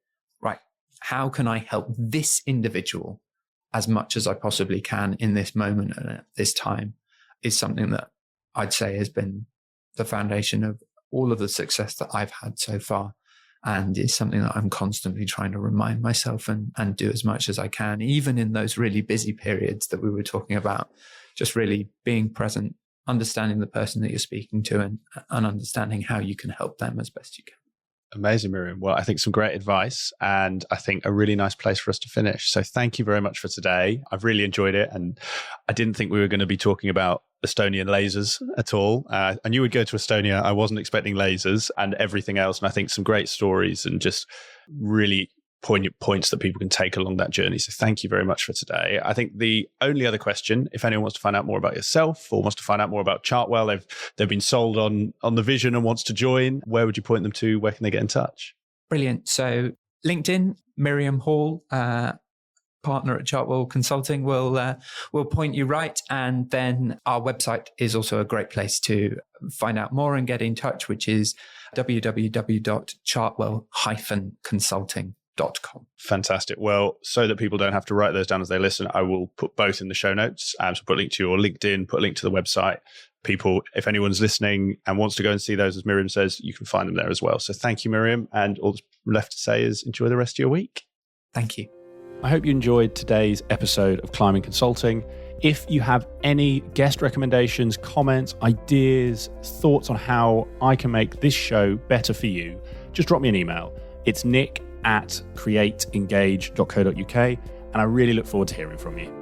right, how can I help this individual as much as I possibly can in this moment and at this time, is something that I'd say has been the foundation of all of the success that I've had so far. And it's something that I'm constantly trying to remind myself and do as much as I can, even in those really busy periods that we were talking about, just really being present, understanding the person that you're speaking to, and understanding how you can help them as best you can. Amazing, Miriam. Well, I think some great advice, and I think a really nice place for us to finish. So thank you very much for today. I've really enjoyed it, and I didn't think we were going to be talking about Estonian lasers at all. I knew we'd go to Estonia. I wasn't expecting lasers and everything else. And I think some great stories and just really poignant points that people can take along that journey. So thank you very much for today. I think the only other question, if anyone wants to find out more about yourself or wants to find out more about Chartwell, they've been sold on the vision and wants to join, where would you point them to? Where can they get in touch? Brilliant. So LinkedIn, Miriam Hall, partner at Chartwell Consulting, will point you right. And then our website is also a great place to find out more and get in touch, which is www.chartwell-consulting.com. Fantastic. Well, so that people don't have to write those down as they listen, I will put both in the show notes. So put a link to your LinkedIn, put a link to the website. People, if anyone's listening and wants to go and see those, as Miriam says, you can find them there as well. So thank you, Miriam. And all that's left to say is enjoy the rest of your week. Thank you. I hope you enjoyed today's episode of Climbing Consulting. If you have any guest recommendations, comments, ideas, thoughts on how I can make this show better for you, just drop me an email. It's nick@createengage.co.uk, and I really look forward to hearing from you.